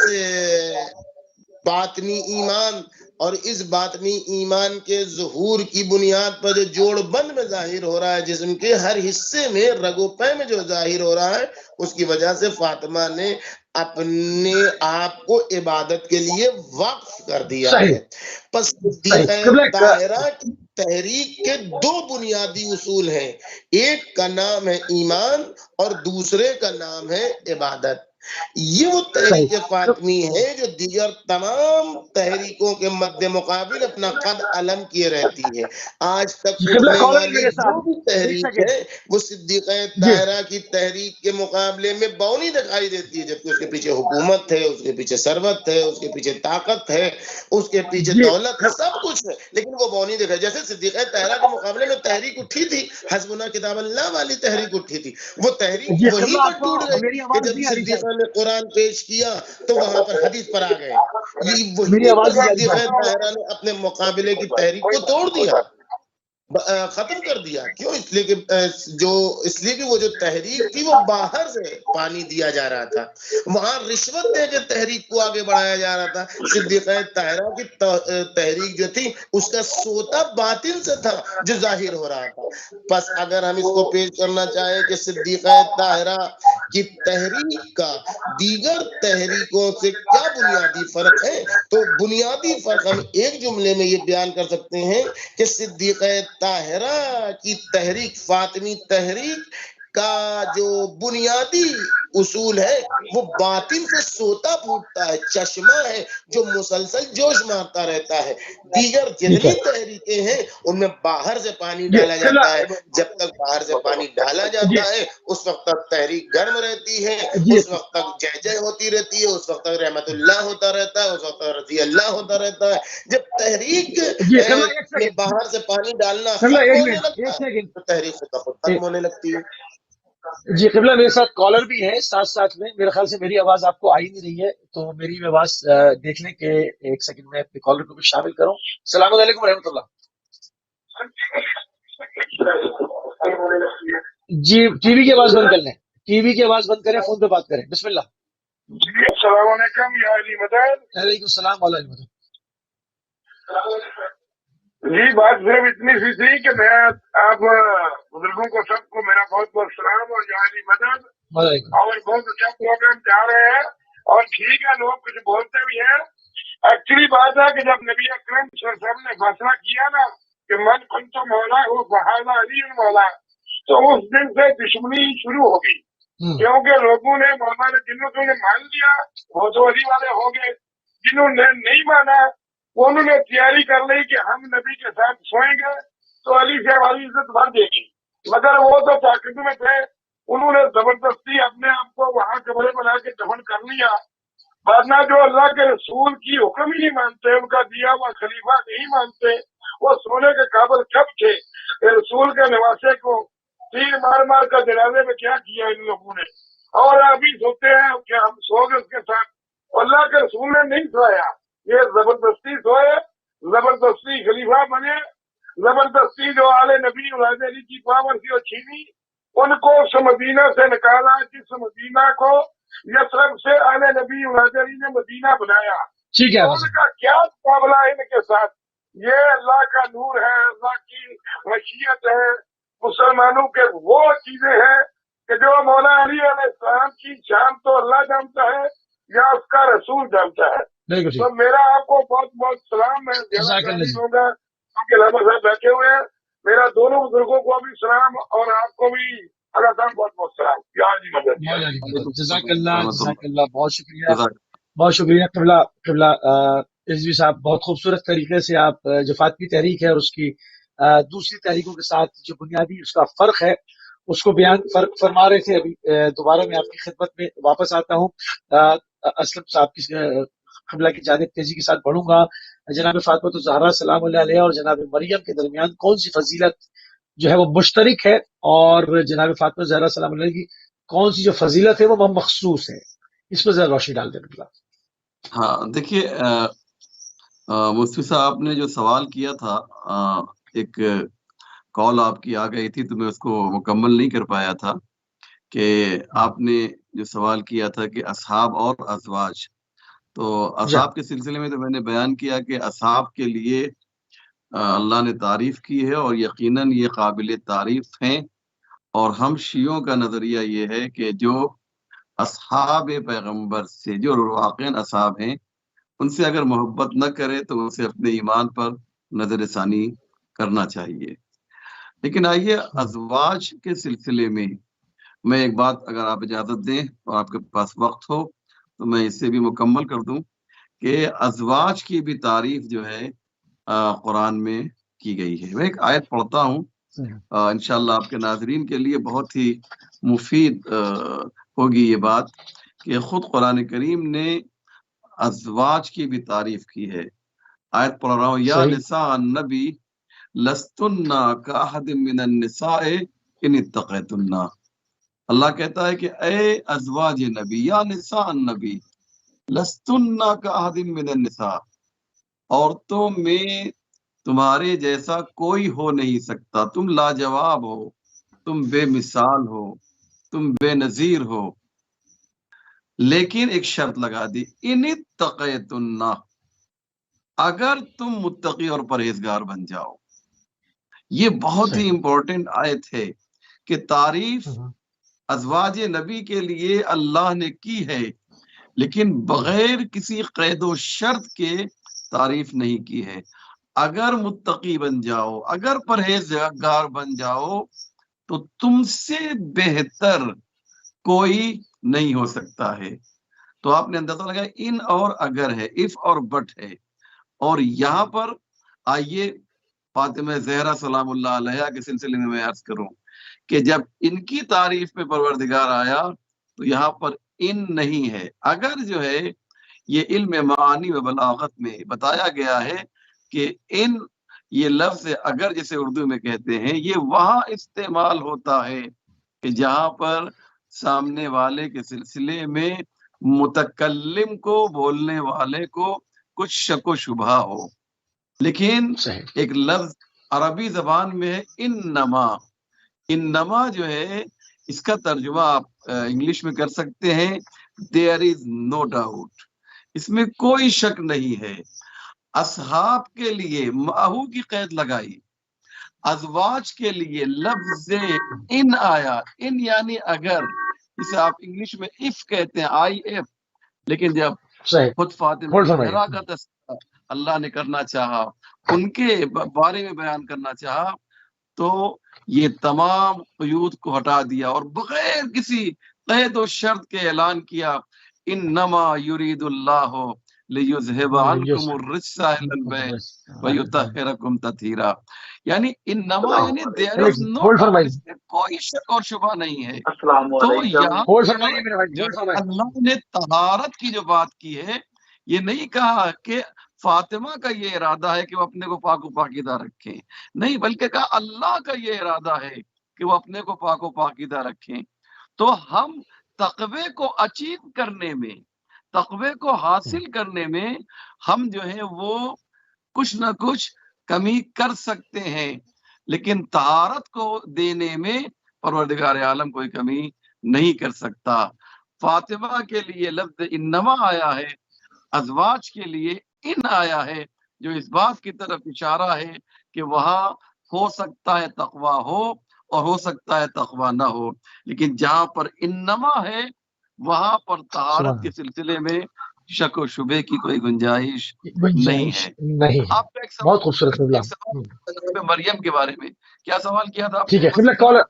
باطنی ایمان اور اس باطنی ایمان کے ظہور کی بنیاد پر جو جوڑ بند میں ظاہر ہو رہا ہے، جسم کے ہر حصے میں رگ و پے میں جو ظاہر ہو رہا ہے، اس کی وجہ سے فاطمہ نے اپنے آپ کو عبادت کے لیے وقف کر دیا ہے. پس صدیقہ طاہرہ کی تحریک کے دو بنیادی اصول ہیں، ایک کا نام ہے ایمان اور دوسرے کا نام ہے عبادت. یہ وہ تحریک فاطمی ہے جو دیگر تمام تحریکوں کے مد مقابل اپنا قد علم کیے رہتی ہے. آج تک اٹھنے والی جو بھی تحریک ہے وہ صدیقہ طاہرہ کی تحریک کے مقابلے میں بونی دکھائی دیتی ہے، جبکہ اس کے پیچھے حکومت ہے، اس کے پیچھے ثروت ہے، اس کے پیچھے طاقت ہے، اس کے پیچھے دولت ہے، سب کچھ ہے، لیکن وہ بونی دکھائی. جیسے صدیقہ طاہرہ کے مقابلے میں تحریک اٹھی تھی، حسبنا کتاب اللہ والی تحریک اٹھی تھی، وہ تحریک وہیں پر ٹوٹ گئی کہ جب صدیقہ نے قرآن پیش کیا تو وہاں پر حدیث پر آ گئے. وہیں پر صدیقہ طاہرہ نے اپنے مقابلے کی تحریک کو توڑ دیا. ختم کر دیا. کیوں؟ اس لیے کہ وہ جو تحریک تھی وہ باہر سے پانی دیا جا رہا تھا، وہاں رشوت دے کے تحریک کو آگے بڑھایا جا رہا تھا. صدیقہ طاہرہ کی تحریک جو تھی اس کا سوتا باطن سے تھا جو ظاہر ہو رہا تھا. بس اگر ہم اس کو پیش کرنا چاہیں کہ صدیقہ طاہرہ کی تحریک کا دیگر تحریکوں سے کیا بنیادی فرق ہے، تو بنیادی فرق ہم ایک جملے میں یہ بیان کر سکتے ہیں کہ صدیقہ طاہرہ کی تحریک، فاطمی تحریک کا جو بنیادی اصول ہے وہ باطن سے سوتا پھوٹتا ہے، چشمہ ہے جو مسلسل جوش مارتا رہتا ہے. دیگر جتنی تحریکیں ہیں ان میں باہر سے پانی ڈالا جاتا ہے. جب تک باہر سے پانی ڈالا جاتا ہے اس وقت تک تحریک گرم رہتی ہے، اس وقت تک جے جے ہوتی رہتی ہے، اس وقت تک رحمت اللہ ہوتا رہتا ہے، اس وقت تک رضی اللہ ہوتا رہتا ہے. جب تحریک میں باہر سے پانی ڈالنا ختم ہونے لگتا ہے تو تحریک خود بخود ختم ہونے لگتی ہے. جی قبلہ، میرے ساتھ کالر بھی ہے ساتھ میں. میرے خیال سے میری آواز آپ کو آئی نہیں رہی ہے، تو میری آواز دیکھ لیں کہ ایک سیکنڈ میں اپنے کالر کو بھی شامل کروں. السلام علیکم ورحمۃ اللہ. جی ٹی وی کی آواز بند کر لیں، ٹی وی کی آواز بند کریں، فون پہ بات کریں. بسم اللہ. جی السلام علیکم یا علی مدد. وعلیکم السلام علیہ وسلم. جی بات صرف اتنی سی تھی کہ میں آپ بزرگوں کو سب کو میرا بہت بہت سلام اور یا علی مدد. اور بہت اچھا پروگرام جا رہے ہیں اور ٹھیک ہے، لوگ کچھ بولتے بھی ہیں. ایکچولی بات ہے کہ جب نبی اکرم صلی اللہ علیہ وسلم نے فیصلہ کیا نا کہ من کنت مولا وہ بہانا علی مولا، تو اس دن سے دشمنی شروع ہو گئی، کیونکہ لوگوں نے مولانا جنہوں نے مان لیا وہ تو علی والے ہو گئے، جنہوں نے نہیں مانا وہ انہوں نے تیاری کر لی کہ ہم نبی کے ساتھ سوئیں گے تو علی سے ہماری عزت بڑھ جائے گی. مگر وہ تو طاقت میں تھے، انہوں نے زبردستی اپنے آپ کو وہاں کمرے بنا کے دفن کر لیا. ورنہ جو اللہ کے رسول کی حکم ہی نہیں مانتے، ان کا دیا ہوا خلیفہ نہیں مانتے، وہ سونے کے قابل کب تھے؟ رسول کے نواسے کو تیر مار مار کر جنازے میں کیا کیا ان لوگوں نے، اور ابھی سوتے ہیں کہ ہم سو گئے اس کے ساتھ. اللہ کے رسول نے نہیں سویا، یہ زبردستی سوئے، زبردستی خلیفہ بنے، زبردستی جو آل نبی ولاد علی کی پاور تھی وہ چھینی، ان کو اس مدینہ سے نکالا جس مدینہ کو یثرب سے آل نبی ولاد علی نے مدینہ بنایا. ٹھیک ہے، ان کا کیا مقابلہ ہے ان کے ساتھ؟ یہ اللہ کا نور ہے، اللہ کی مشیت ہے، مسلمانوں کے وہ چیزیں ہیں کہ جو مولا علی علیہ السلام کی شان تو اللہ جانتا ہے یا اس کا رسول جانتا ہے. تو میرا آپ کو بہت بہت سلام. میں زیادہ نہیں ہوں گا کیونکہ لابا صاحب بیٹھے ہوئے ہیں. میرا دونوں بزرگوں کو بھی سلام اور آپ کو بھی اللہ صاحب بہت بہت سلام. یا علی مدد. جزاک اللہ، جزاک اللہ، بہت شکریہ، بہت شکریہ. قبلہ رضوی صاحب، بہت خوبصورت طریقے سے آپ جو فاطمی تحریک ہے اور اس کی دوسری تحریکوں کے ساتھ جو بنیادی اس کا فرق ہے اس کو فرق فرما رہے تھے. ابھی دوبارہ میں آپ کی خدمت میں واپس آتا ہوں. اسلم صاحب کی قبلہ کی جانب تیزی کے ساتھ بڑھوں گا. جناب فاطمہ الزہرا سلام اللہ علیہ اور جناب مریم کے درمیان کون سی فضیلت جو ہے وہ مشترک ہے، اور جناب فاطمہ الزہرا سلام اللہ علیہ کی کون سی جو فضیلت ہے وہ مخصوص ہے؟ اس پر ذرا روشنی ڈال دیں. ہاں دیکھیے مفتی صاحب نے جو سوال کیا تھا، ایک کال آپ کی آ گئی تھی تو میں اس کو مکمل نہیں کر پایا تھا، کہ آپ نے جو سوال کیا تھا کہ اصحاب اور ازواج، تو اصحاب کے سلسلے میں تو میں نے بیان کیا کہ اصحاب کے لیے اللہ نے تعریف کی ہے اور یقیناً یہ قابل تعریف ہیں. اور ہم شیعوں کا نظریہ یہ ہے کہ جو اصحاب پیغمبر سے جو واقعاً اصحاب ہیں ان سے اگر محبت نہ کرے تو اسے اپنے ایمان پر نظر ثانی کرنا چاہیے. لیکن آئیے ازواج کے سلسلے میں ایک بات اگر آپ اجازت دیں اور آپ کے پاس وقت ہو تو میں اسے بھی مکمل کر دوں کہ ازواج کی بھی تعریف جو ہے قرآن میں کی گئی ہے. میں ایک آیت پڑھتا ہوں، انشاءاللہ آپ کے ناظرین کے لیے بہت ہی مفید ہوگی یہ بات، کہ خود قرآن کریم نے ازواج کی بھی تعریف کی ہے. آیت پڑھ رہا ہوں، یا نساء النبی لستن کاحد من النساء ان اتقیتن. اللہ کہتا ہے کہ اے ازواج نبی، یا نساء النبی لستن کاحد من النساء، عورتوں میں تمہارے جیسا کوئی ہو نہیں سکتا، تم لاجواب ہو، تم بے مثال ہو، تم بے نظیر ہو، لیکن ایک شرط لگا دی، ان اتقیتن، اگر تم متقی اور پرہیزگار بن جاؤ۔ یہ بہت ہی امپورٹنٹ آیت ہے کہ تعریف ازواج نبی کے لیے اللہ نے کی ہے، لیکن بغیر کسی قید و شرط کے تعریف نہیں کی ہے۔ اگر متقی بن جاؤ، اگر پرہیزگار بن جاؤ، تو تم سے بہتر کوئی نہیں ہو سکتا ہے۔ تو آپ نے اندازہ لگایا ان اور اگر ہے، اف اور بٹ ہے۔ اور یہاں پر آئیے فاطمہ زہرا سلام اللہ علیہا کے سلسلے میں عرض کروں کہ جب ان کی تعریف پہ پروردگار آیا تو یہاں پر ان نہیں ہے، اگر جو ہے یہ علم معانی و بلاغت میں بتایا گیا ہے کہ ان یہ لفظ اگر جسے اردو میں کہتے ہیں، یہ وہاں استعمال ہوتا ہے کہ جہاں پر سامنے والے کے سلسلے میں متکلم کو، بولنے والے کو کچھ شک و شبہ ہو۔ لیکن ایک لفظ عربی زبان میں ہے انما، انما جو ہے اس کا ترجمہ آپ انگلش میں کر سکتے ہیں there is no doubt، اس میں کوئی شک نہیں ہے۔ اصحاب کے لیے معہو کی قید لگائی، ازواج کے لیے لفظ ان آیا، ان یعنی اگر، جسے آپ انگلش میں اف کہتے ہیں، آئی ایف، لیکن جب خود فاطمہ زہرا کا تذکرہ اللہ نے کرنا چاہا، ان کے بارے میں بیان کرنا چاہا، تو یہ تمام قیود کو ہٹا دیا اور بغیر کسی قید و شرط کے اعلان کیا، انما یرید اللہ لیذہب عنکم الرجس اہل البیت ویطہرکم تطہیرا۔ یعنی انما یعنی there is no doubt، اس میں کوئی شک اور شبہ نہیں ہے۔ تو یہاں اللہ نے طہارت کی جو بات کی ہے، یہ نہیں کہا کہ فاطمہ کا یہ ارادہ ہے کہ وہ اپنے کو پاک و پاکیزہ رکھیں، نہیں، بلکہ کہا اللہ کا یہ ارادہ ہے کہ وہ اپنے کو پاک و پاکیزہ رکھیں۔ تو ہم تقوی کو اچیو کرنے میں، تقوی کو حاصل کرنے میں ہم جو ہے وہ کچھ نہ کچھ کمی کر سکتے ہیں، لیکن طہارت کو دینے میں پروردگار عالم کوئی کمی نہیں کر سکتا۔ فاطمہ کے لیے لفظ انما آیا ہے، ازواج کے لیے ان آیا ہے، جو اس بات کی طرف اشارہ ہے کہ وہاں ہو سکتا ہے تقویٰ ہو اور ہو سکتا ہے تقویٰ نہ ہو، لیکن جہاں پر انما ہے وہاں پر طہارت کے سلسلے میں شک و شبے کی کوئی گنجائش نہیں ہے۔ آپ کا ایک بہت خوبصورت سوال مریم کے بارے میں کیا سوال کیا تھا؟ ٹھیک ہے کالر،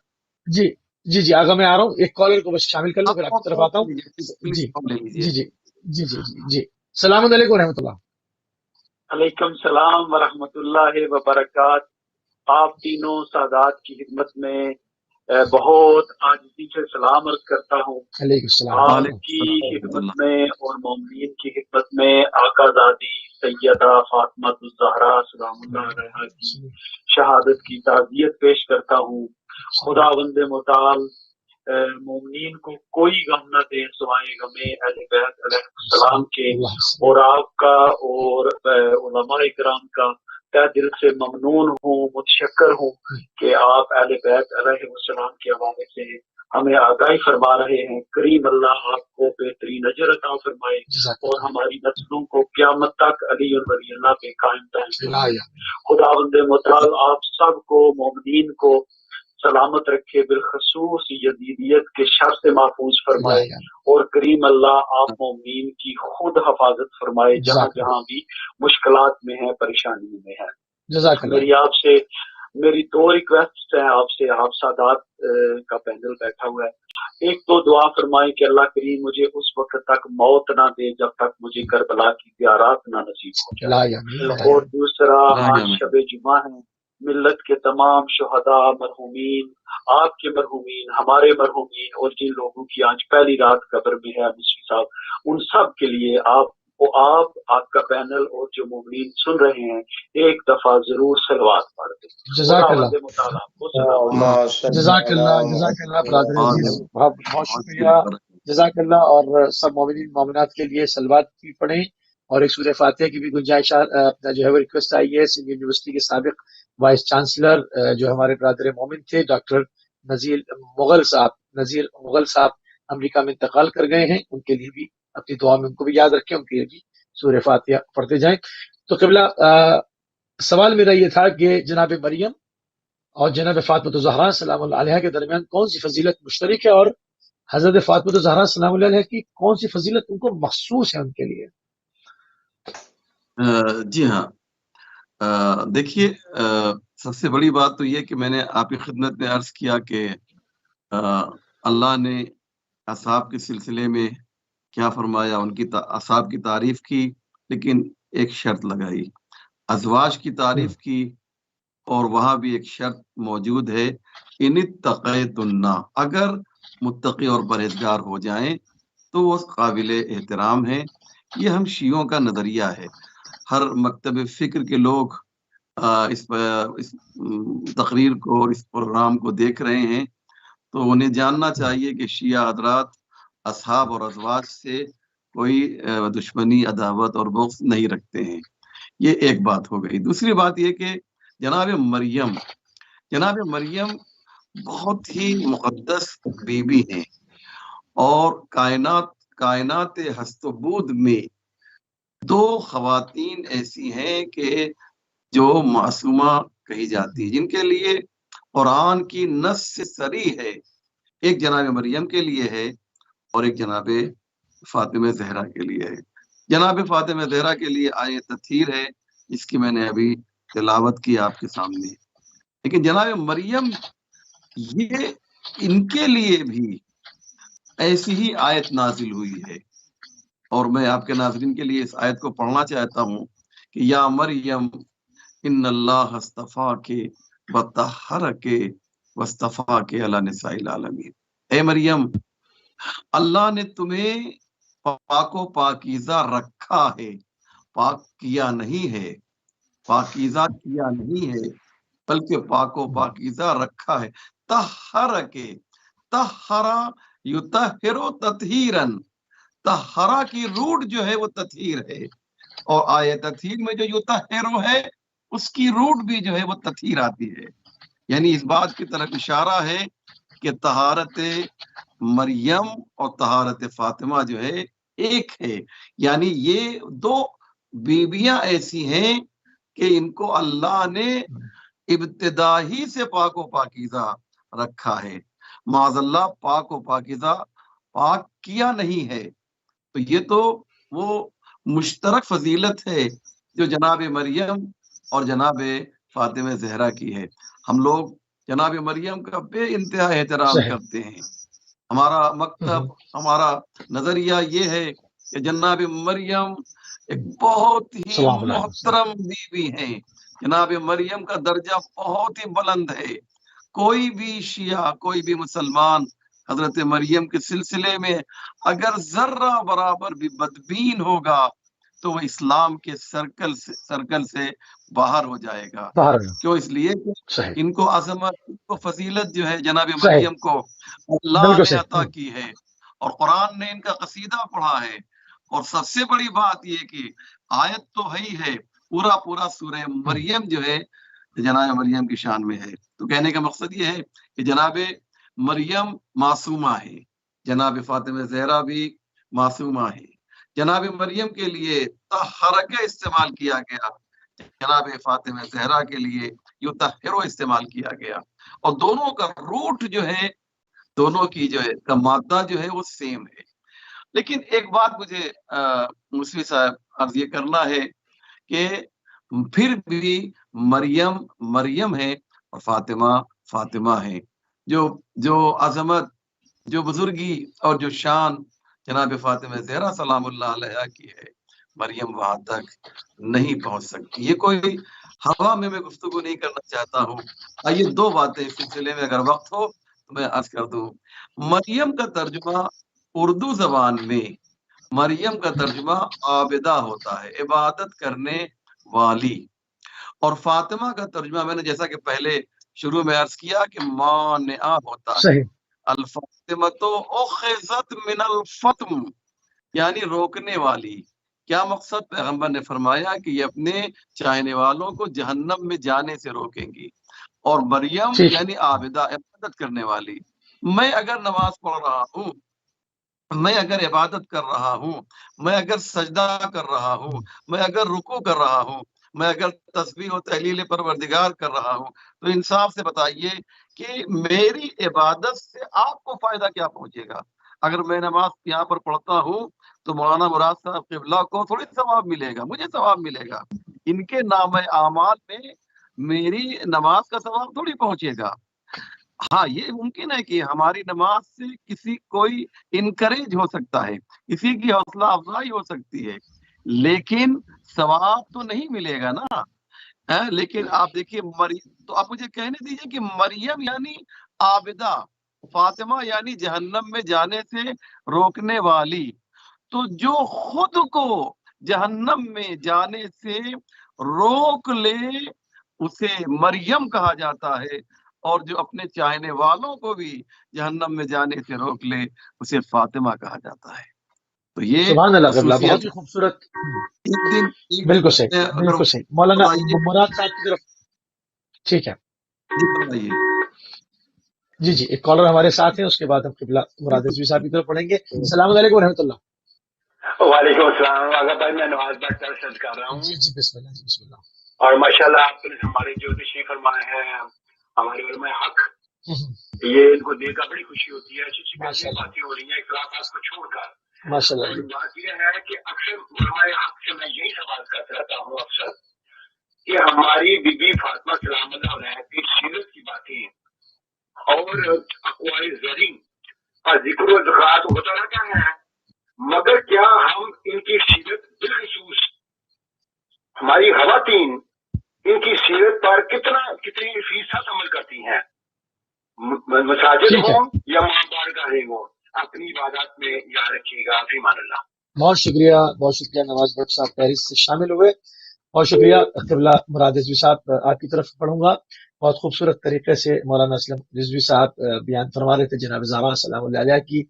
جی جی جی آگے میں آ رہا ہوں، ایک کالر کو بس شامل کر لوں پھر آپ کی طرف آتا ہوں۔ جی جی جی جی جی جی السلام علیکم ورحمۃ اللہ۔ علیکم السلام ورحمۃ اللہ وبرکاتہ۔ آپ تینوں سادات کی خدمت میں بہت عاجزی سے سلام عرض کرتا ہوں۔ آپ کی خدمت میں اور مومنین کی خدمت میں آقا زادی سیدہ فاطمہ الزہرا سلام اللہ علیہا کی شہادت کی تعزیت پیش کرتا ہوں۔ خداوند متعال مومنین کو کوئی غم نہ دے سوائے غم اہل بیت علیہ السلام کے، اور آپ کا اور علماء کرام کا تہ دل سے ممنون ہوں، متشکر ہوں کہ آپ اہل بیت علیہ السلام کے حوالے سے ہمیں آگاہی فرما رہے ہیں۔ کریم اللہ آپ کو بہترین اجر عطا فرمائے اور ہماری نسلوں کو قیامت تک علی ولی اللہ پہ قائم دائم۔ خداوند متعال آپ سب کو، مومنین کو سلامت رکھے، بالخصوص یزیدیت کے شر سے محفوظ فرمائے، اور کریم اللہ آپ مومنین کی خود حفاظت فرمائے جہاں جہاں بھی مشکلات میں ہیں، پریشانیوں میں ہیں۔ میری دو ریکویسٹ ہیں آپ سے، آپ سادات کا پینل بیٹھا ہوا ہے۔ ایک تو دعا فرمائیں کہ اللہ کریم مجھے اس وقت تک موت نہ دے جب تک مجھے کربلا کی زیارات نہ نصیب ہو جائے، اور دوسرا آج شب جمعہ ہے، ملت کے تمام شہداء، مرحومین، آپ کے مرحومین، ہمارے مرحومین، اور جن لوگوں کی آج پہلی رات قبر میں ہے مصری صاحب، ان سب کے لیے آپ کا پینل اور جو مومنین سن رہے ہیں ایک دفعہ ضرور صلوات پڑھ دیں۔ جزاک اللہ، جزاک اللہ برادر عزیز، بہت شکریہ، جزاک اللہ۔ اور سب مومنین مومنات کے لیے صلوات بھی پڑھیں اور ایک سورہ فاتحہ کی بھی گنجائش جو ہے وہ ریکویسٹ آئی ہے سندھ یونیورسٹی کے سابق وائس چانسلر جو ہمارے برادر مومن تھے ڈاکٹر نذیر مغل صاحب امریکہ میں انتقال کر گئے ہیں، ان کے لیے بھی اپنی دعا میں ان کو بھی یاد رکھیں، ان کے لیے بھی سورہ فاتحہ پڑھتے جائیں۔ تو قبلہ سوال میرا یہ تھا کہ جناب مریم اور جناب فاطمہ الزہرا سلام اللہ علیہا کے درمیان کون سی فضیلت مشترک ہے، اور حضرت فاطمہ الزہرا سلام اللہ علیہا کی کون سی فضیلت ان کو مخصوص ہے ان کے لیے؟ جی ہاں، دیکھیے سب سے بڑی بات تو یہ کہ میں نے آپ کی خدمت میں عرض کیا کہ اللہ نے اصحاب کے سلسلے میں کیا فرمایا، ان کی اصحاب کی تعریف کی، لیکن ایک شرط لگائی، ازواج کی تعریف کی، اور وہاں بھی ایک شرط موجود ہے، ان اتقیتن، اگر متقی اور پرہیزگار ہو جائیں تو وہ قابل احترام ہے۔ یہ ہم شیعوں کا نظریہ ہے، ہر مکتب فکر کے لوگ اس تقریر کو، اس پروگرام کو دیکھ رہے ہیں، تو انہیں جاننا چاہیے کہ شیعہ حضرات اصحاب اور ازواج سے کوئی دشمنی، عداوت اور بغض نہیں رکھتے ہیں۔ یہ ایک بات ہو گئی۔ دوسری بات یہ کہ جناب مریم بہت ہی مقدس بیوی ہیں، اور کائنات ہست و بود میں دو خواتین ایسی ہیں کہ جو معصومہ کہی جاتی ہیں، جن کے لیے قرآن کی نص سے صریح ہے، ایک جناب مریم کے لیے ہے اور ایک جناب فاطمہ زہرا کے لیے ہے۔ جناب فاطمہ زہرا کے لیے آیت تطہیر ہے، جس کی میں نے ابھی تلاوت کی آپ کے سامنے، لیکن جناب مریم یہ ان کے لیے بھی ایسی ہی آیت نازل ہوئی ہے، اور میں آپ کے ناظرین کے لیے اس آیت کو پڑھنا چاہتا ہوں کہ یا مریم ان اللہ اصطفاک وطہرک واصطفاک علی نساء العالمین، اے مریم اللہ نے تمہیں پاک و پاکیزہ رکھا ہے، پاک کیا نہیں ہے، پاکیزہ کیا نہیں ہے، بلکہ پاک و پاکیزہ رکھا ہے۔ طہرک، طہرا یطہر تطہیرا، طہرا کی روٹ جو ہے وہ تطہیر ہے، اور آیت تطہیر میں جو یطہر ہے اس کی روٹ بھی جو ہے وہ تطہیر آتی ہے، یعنی اس بات کی طرف اشارہ ہے کہ طہارت مریم اور طہارت فاطمہ جو ہے ایک ہے، یعنی یہ دو بیویاں ایسی ہیں کہ ان کو اللہ نے ابتدا ہی سے پاک و پاکیزہ رکھا ہے، معاذ اللہ پاک و پاکیزہ پاک کیا نہیں ہے۔ تو یہ تو وہ مشترک فضیلت ہے جو جناب مریم اور جناب فاطمہ زہرا کی ہے۔ ہم لوگ جناب مریم کا بے انتہا احترام کرتے ہیں، ہمارا مکتب، ہمارا نظریہ یہ ہے کہ جناب مریم ایک بہت ہی محترم بیوی ہیں، جناب مریم کا درجہ بہت ہی بلند ہے۔ کوئی بھی شیعہ، کوئی بھی مسلمان حضرت مریم کے سلسلے میں اگر ذرہ برابر بھی بدبین ہوگا تو وہ اسلام کے سرکل سے باہر ہو جائے گا۔ کیوں؟ اس لیے کہ ان کو عظمت، ان کو فضیلت جو ہے جناب مریم کو اللہ نے عطا کی ہے، اور قرآن نے ان کا قصیدہ پڑھا ہے، اور سب سے بڑی بات یہ کہ آیت تو ہے پورا سورہ مریم جو ہے جناب مریم کی شان میں ہے۔ تو کہنے کا مقصد یہ ہے کہ جناب مریم معصومہ ہے، جناب فاطمہ زہرا بھی معصومہ ہے۔ جناب مریم کے لیے طہرک استعمال کیا گیا، جناب فاطمہ زہرا کے لیے یطہر استعمال کیا گیا، اور دونوں کا روٹ جو ہے، دونوں کی جو ہے کا مادہ جو ہے وہ سیم ہے۔ لیکن ایک بات مجھے مصری صاحب عرض یہ کرنا ہے کہ پھر بھی مریم ہے اور فاطمہ ہے، جو عظمت، جو بزرگی اور جو شان جناب فاطمہ زہرا سلام اللہ علیہ کی ہے، مریم وہاں تک نہیں پہنچ سکتی۔ یہ کوئی ہوا میں گفتگو نہیں کرنا چاہتا ہوں۔ آئیے دو باتیں اس سلسلے میں اگر وقت ہو تو میں عرض کر دوں۔ مریم کا ترجمہ اردو زبان میں، مریم کا ترجمہ عابدہ ہوتا ہے، عبادت کرنے والی، اور فاطمہ کا ترجمہ میں نے جیسا کہ پہلے شروع میں عرض کیا کہ مانعہ ہوتا ہے۔ الفاطمہ تو اخذت من الفطم، یعنی روکنے والی، کیا مقصد؟ پیغمبر نے فرمایا کہ یہ اپنے چاہنے والوں کو جہنم میں جانے سے روکیں گی. اور مریم یعنی عابدہ، عبادت کرنے والی. میں اگر نماز پڑھ رہا ہوں، میں اگر عبادت کر رہا ہوں، میں اگر سجدہ کر رہا ہوں، میں اگر رکوع کر رہا ہوں، میں اگر تسبیح و تحلیل پروردگار کر رہا ہوں، تو انصاف سے بتائیے کہ میری عبادت سے آپ کو فائدہ کیا پہنچے گا؟ اگر میں نماز یہاں پر پڑھتا ہوں تو مولانا مراد صاحب قبلہ کو تھوڑی ثواب ملے گا، مجھے ثواب ملے گا. ان کے نام اعمال میں میری نماز کا ثواب تھوڑی پہنچے گا. ہاں، یہ ممکن ہے کہ ہماری نماز سے کسی کوئی انکریج ہو سکتا ہے، کسی کی حوصلہ افزائی ہو سکتی ہے، لیکن ثواب تو نہیں ملے گا نا. لیکن آپ دیکھیے تو آپ مجھے کہنے دیجیے کہ مریم یعنی عابدہ، فاطمہ یعنی جہنم میں جانے سے روکنے والی. تو جو خود کو جہنم میں جانے سے روک لے اسے مریم کہا جاتا ہے، اور جو اپنے چاہنے والوں کو بھی جہنم میں جانے سے روک لے اسے فاطمہ کہا جاتا ہے. تو یہ سبحان اللہ، بہت ہی خوبصورت. بالکل صحیح، بالکل صحیح. مولانا مراد صاحب کی طرف. ٹھیک ہے جی جی، ایک کالر ہمارے ساتھ ہیں، اس کے بعد ہم قبلہ مراد رضوی صاحب کی طرف پڑھیں گے. السلام علیکم ورحمۃ اللہ. وعلیکم السلام. اگر بھائی میں نواز بھائی کا عرض کر رہا ہوں. جی جی، بسم اللہ جی، بسم اللہ. اور ماشاءاللہ آپ نے ہمارے جو تشریف فرمائے ہیں ہمارے علماء حق، یہ ان کو دیکھ کر بڑی خوشی ہوتی ہے. اچھی باتیں ہو رہی ہیں اختلافات کو چھوڑ کر. ماشاءاللہ. بات یہ ہے کہ اکثر علماء حق سے میں یہی سوال کرتا رہتا ہوں اکثر کہ ہماری بی بی فاطمہ سلام اللہ علیہا کی سیرت کی باتیں اور اقوال زرین کا ذکر و ذکرات ہوتا رہتا ہے، مگر کیا ہم ان کی سیرت بالخصوص ہماری خواتین ان کی سیرت پر کتنی فیصد عمل کرتی ہیں؟ مساجد ہوں یا ماں بارگاہیں ہوں، اپنی عبادات میں یاد رکھیے گا. فی امان اللہ. بہت شکریہ، بہت شکریہ. نواز بٹ صاحب فہرست سے شامل ہوئے. بہت شکریہ. قبلہ مراد رضوی صاحب آپ کی طرف پڑھوں گا. بہت خوبصورت طریقے سے مولانا اسلم رضوی صاحب بیان فرما رہے تھے جناب زہرا سلام اللہ علیہ کی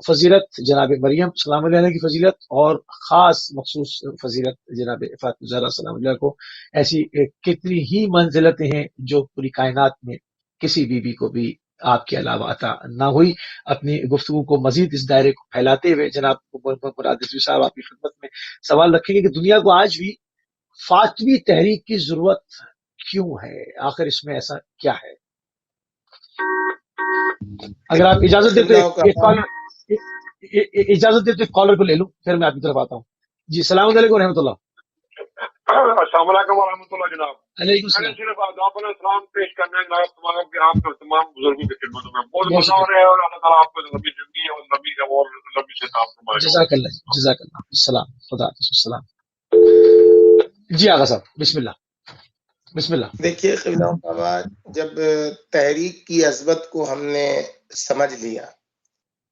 فضیلت، جناب مریم سلام اللہ علیہ کی فضیلت، اور خاص مخصوص فضیلت جناب فاطمہ زہرا سلام اللہ کو. ایسی کتنی ہی منزلتیں ہیں جو پوری کائنات میں کسی بیوی کو بھی آپ کے علاوہ عطا نہ ہوئی. اپنی گفتگو کو مزید اس دائرے کو پھیلاتے ہوئے جناب مراد رضوی صاحب آپ کی خدمت میں سوال رکھیں گے کہ دنیا کو آج بھی فاطمی تحریک کی ضرورت کیوں ہے؟ آخر اس میں ایسا کیا ہے؟ اگر آپ اجازت دیتے کالر کو لے لوں، پھر میں آپ کی طرف آتا ہوں. جی السلام علیکم ورحمۃ اللہ. السلام علیکم ورحمۃ اللہ. جناب علیکم السلام. صرف آداب السلام پیش کرنا ہے آپ تمام بزرگوں کی خدمت میں. بہت مزہ ہو رہا ہے اور اللہ تعالیٰ آپ کو لمبی زندگی اور لمبی سے جزاک اللہ، جزاک اللہ. السلام، خدا حافظ. السلام. جی آغا صاحب بسم اللہ. بسم اللہ. دیکھیے جب تحریک کی عظمت کو ہم نے سمجھ لیا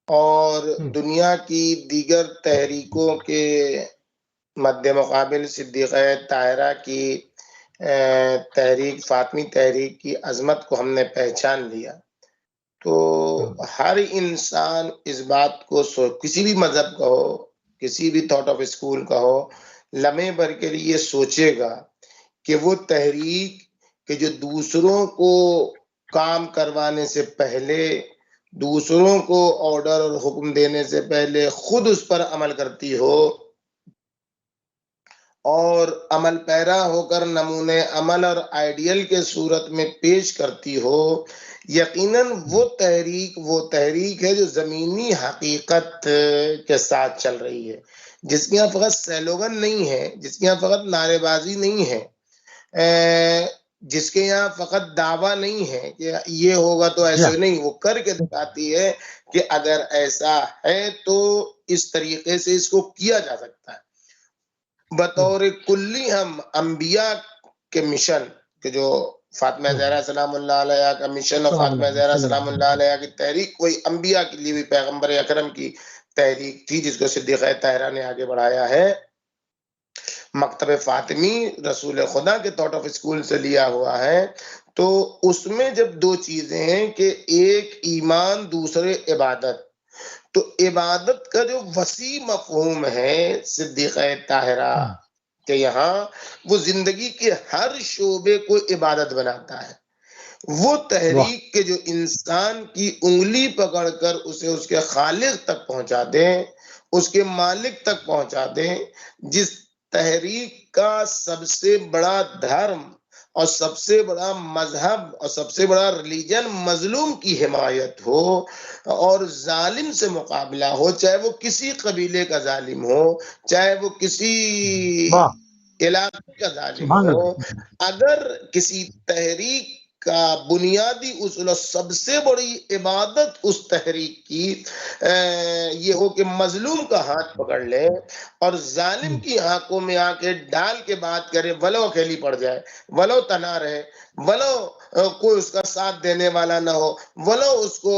اور دنیا کی دیگر تحریکوں کے مد مقابل صدیقہ طاہرہ کی تحریک، فاطمی تحریک کی عظمت کو ہم نے پہچان لیا، تو ہر انسان اس بات کو کسی بھی مذہب کا ہو، کسی بھی تھاٹ آف اسکول کا ہو، لمحے بھر کے لیے سوچے گا کہ وہ تحریک کہ جو دوسروں کو کام کروانے سے پہلے، دوسروں کو آرڈر اور حکم دینے سے پہلے خود اس پر عمل کرتی ہو اور عمل پیرا ہو کر نمونے عمل اور آئیڈیل کے صورت میں پیش کرتی ہو، یقیناً وہ تحریک ہے جو زمینی حقیقت کے ساتھ چل رہی ہے، جس کے یہاں فقط سلوگن نہیں ہے، جس کے یہاں فقط نعرے بازی نہیں ہے، جس کے یہاں فقط دعویٰ نہیں ہے کہ یہ ہوگا تو ایسے نہیں، وہ کر کے دکھاتی ہے کہ اگر ایسا ہے تو اس طریقے سے اس کو کیا جا سکتا ہے. بطور کلی ہم انبیاء کے مشن کہ جو فاطمہ زہرا سلام اللہ علیہ کا مشن اور فاطمہ زہرا سلام اللہ علیہ کی تحریک کوئی انبیاء کے لیے بھی پیغمبر اکرم کی تحریک تھی جس کو صدیقہ طاہرہ نے آگے بڑھایا ہے. مکتب فاطمی رسول خدا کے تھاٹ آف اسکول سے لیا ہوا ہے، تو اس میں جب دو چیزیں ہیں کہ ایک ایمان، دوسرے عبادت، تو عبادت کا جو وسیع مفہوم ہے صدیقہ طاہرہ کہ یہاں وہ زندگی کے ہر شعبے کو عبادت بناتا ہے. وہ تحریک کے جو انسان کی انگلی پکڑ کر اسے اس کے خالق تک پہنچا دیں، اس کے مالک تک پہنچا دیں، جس تحریک کا سب سے بڑا دھرم اور سب سے بڑا مذہب اور سب سے بڑا ریلیجن مظلوم کی حمایت ہو اور ظالم سے مقابلہ ہو، چاہے وہ کسی قبیلے کا ظالم ہو، چاہے وہ کسی علاقے کا ظالم ہو، اگر کسی تحریک کا بنیادی اصول سب سے بڑی عبادت اس تحریک کی یہ ہو کہ مظلوم کا ہاتھ پکڑ لے اور ظالم کی آنکھوں میں آنکھیں ڈال کے بات کرے، ولو اکیلی پڑ جائے، ولو تنہا رہے، ولو کوئی اس کا ساتھ دینے والا نہ ہو، ولو اس کو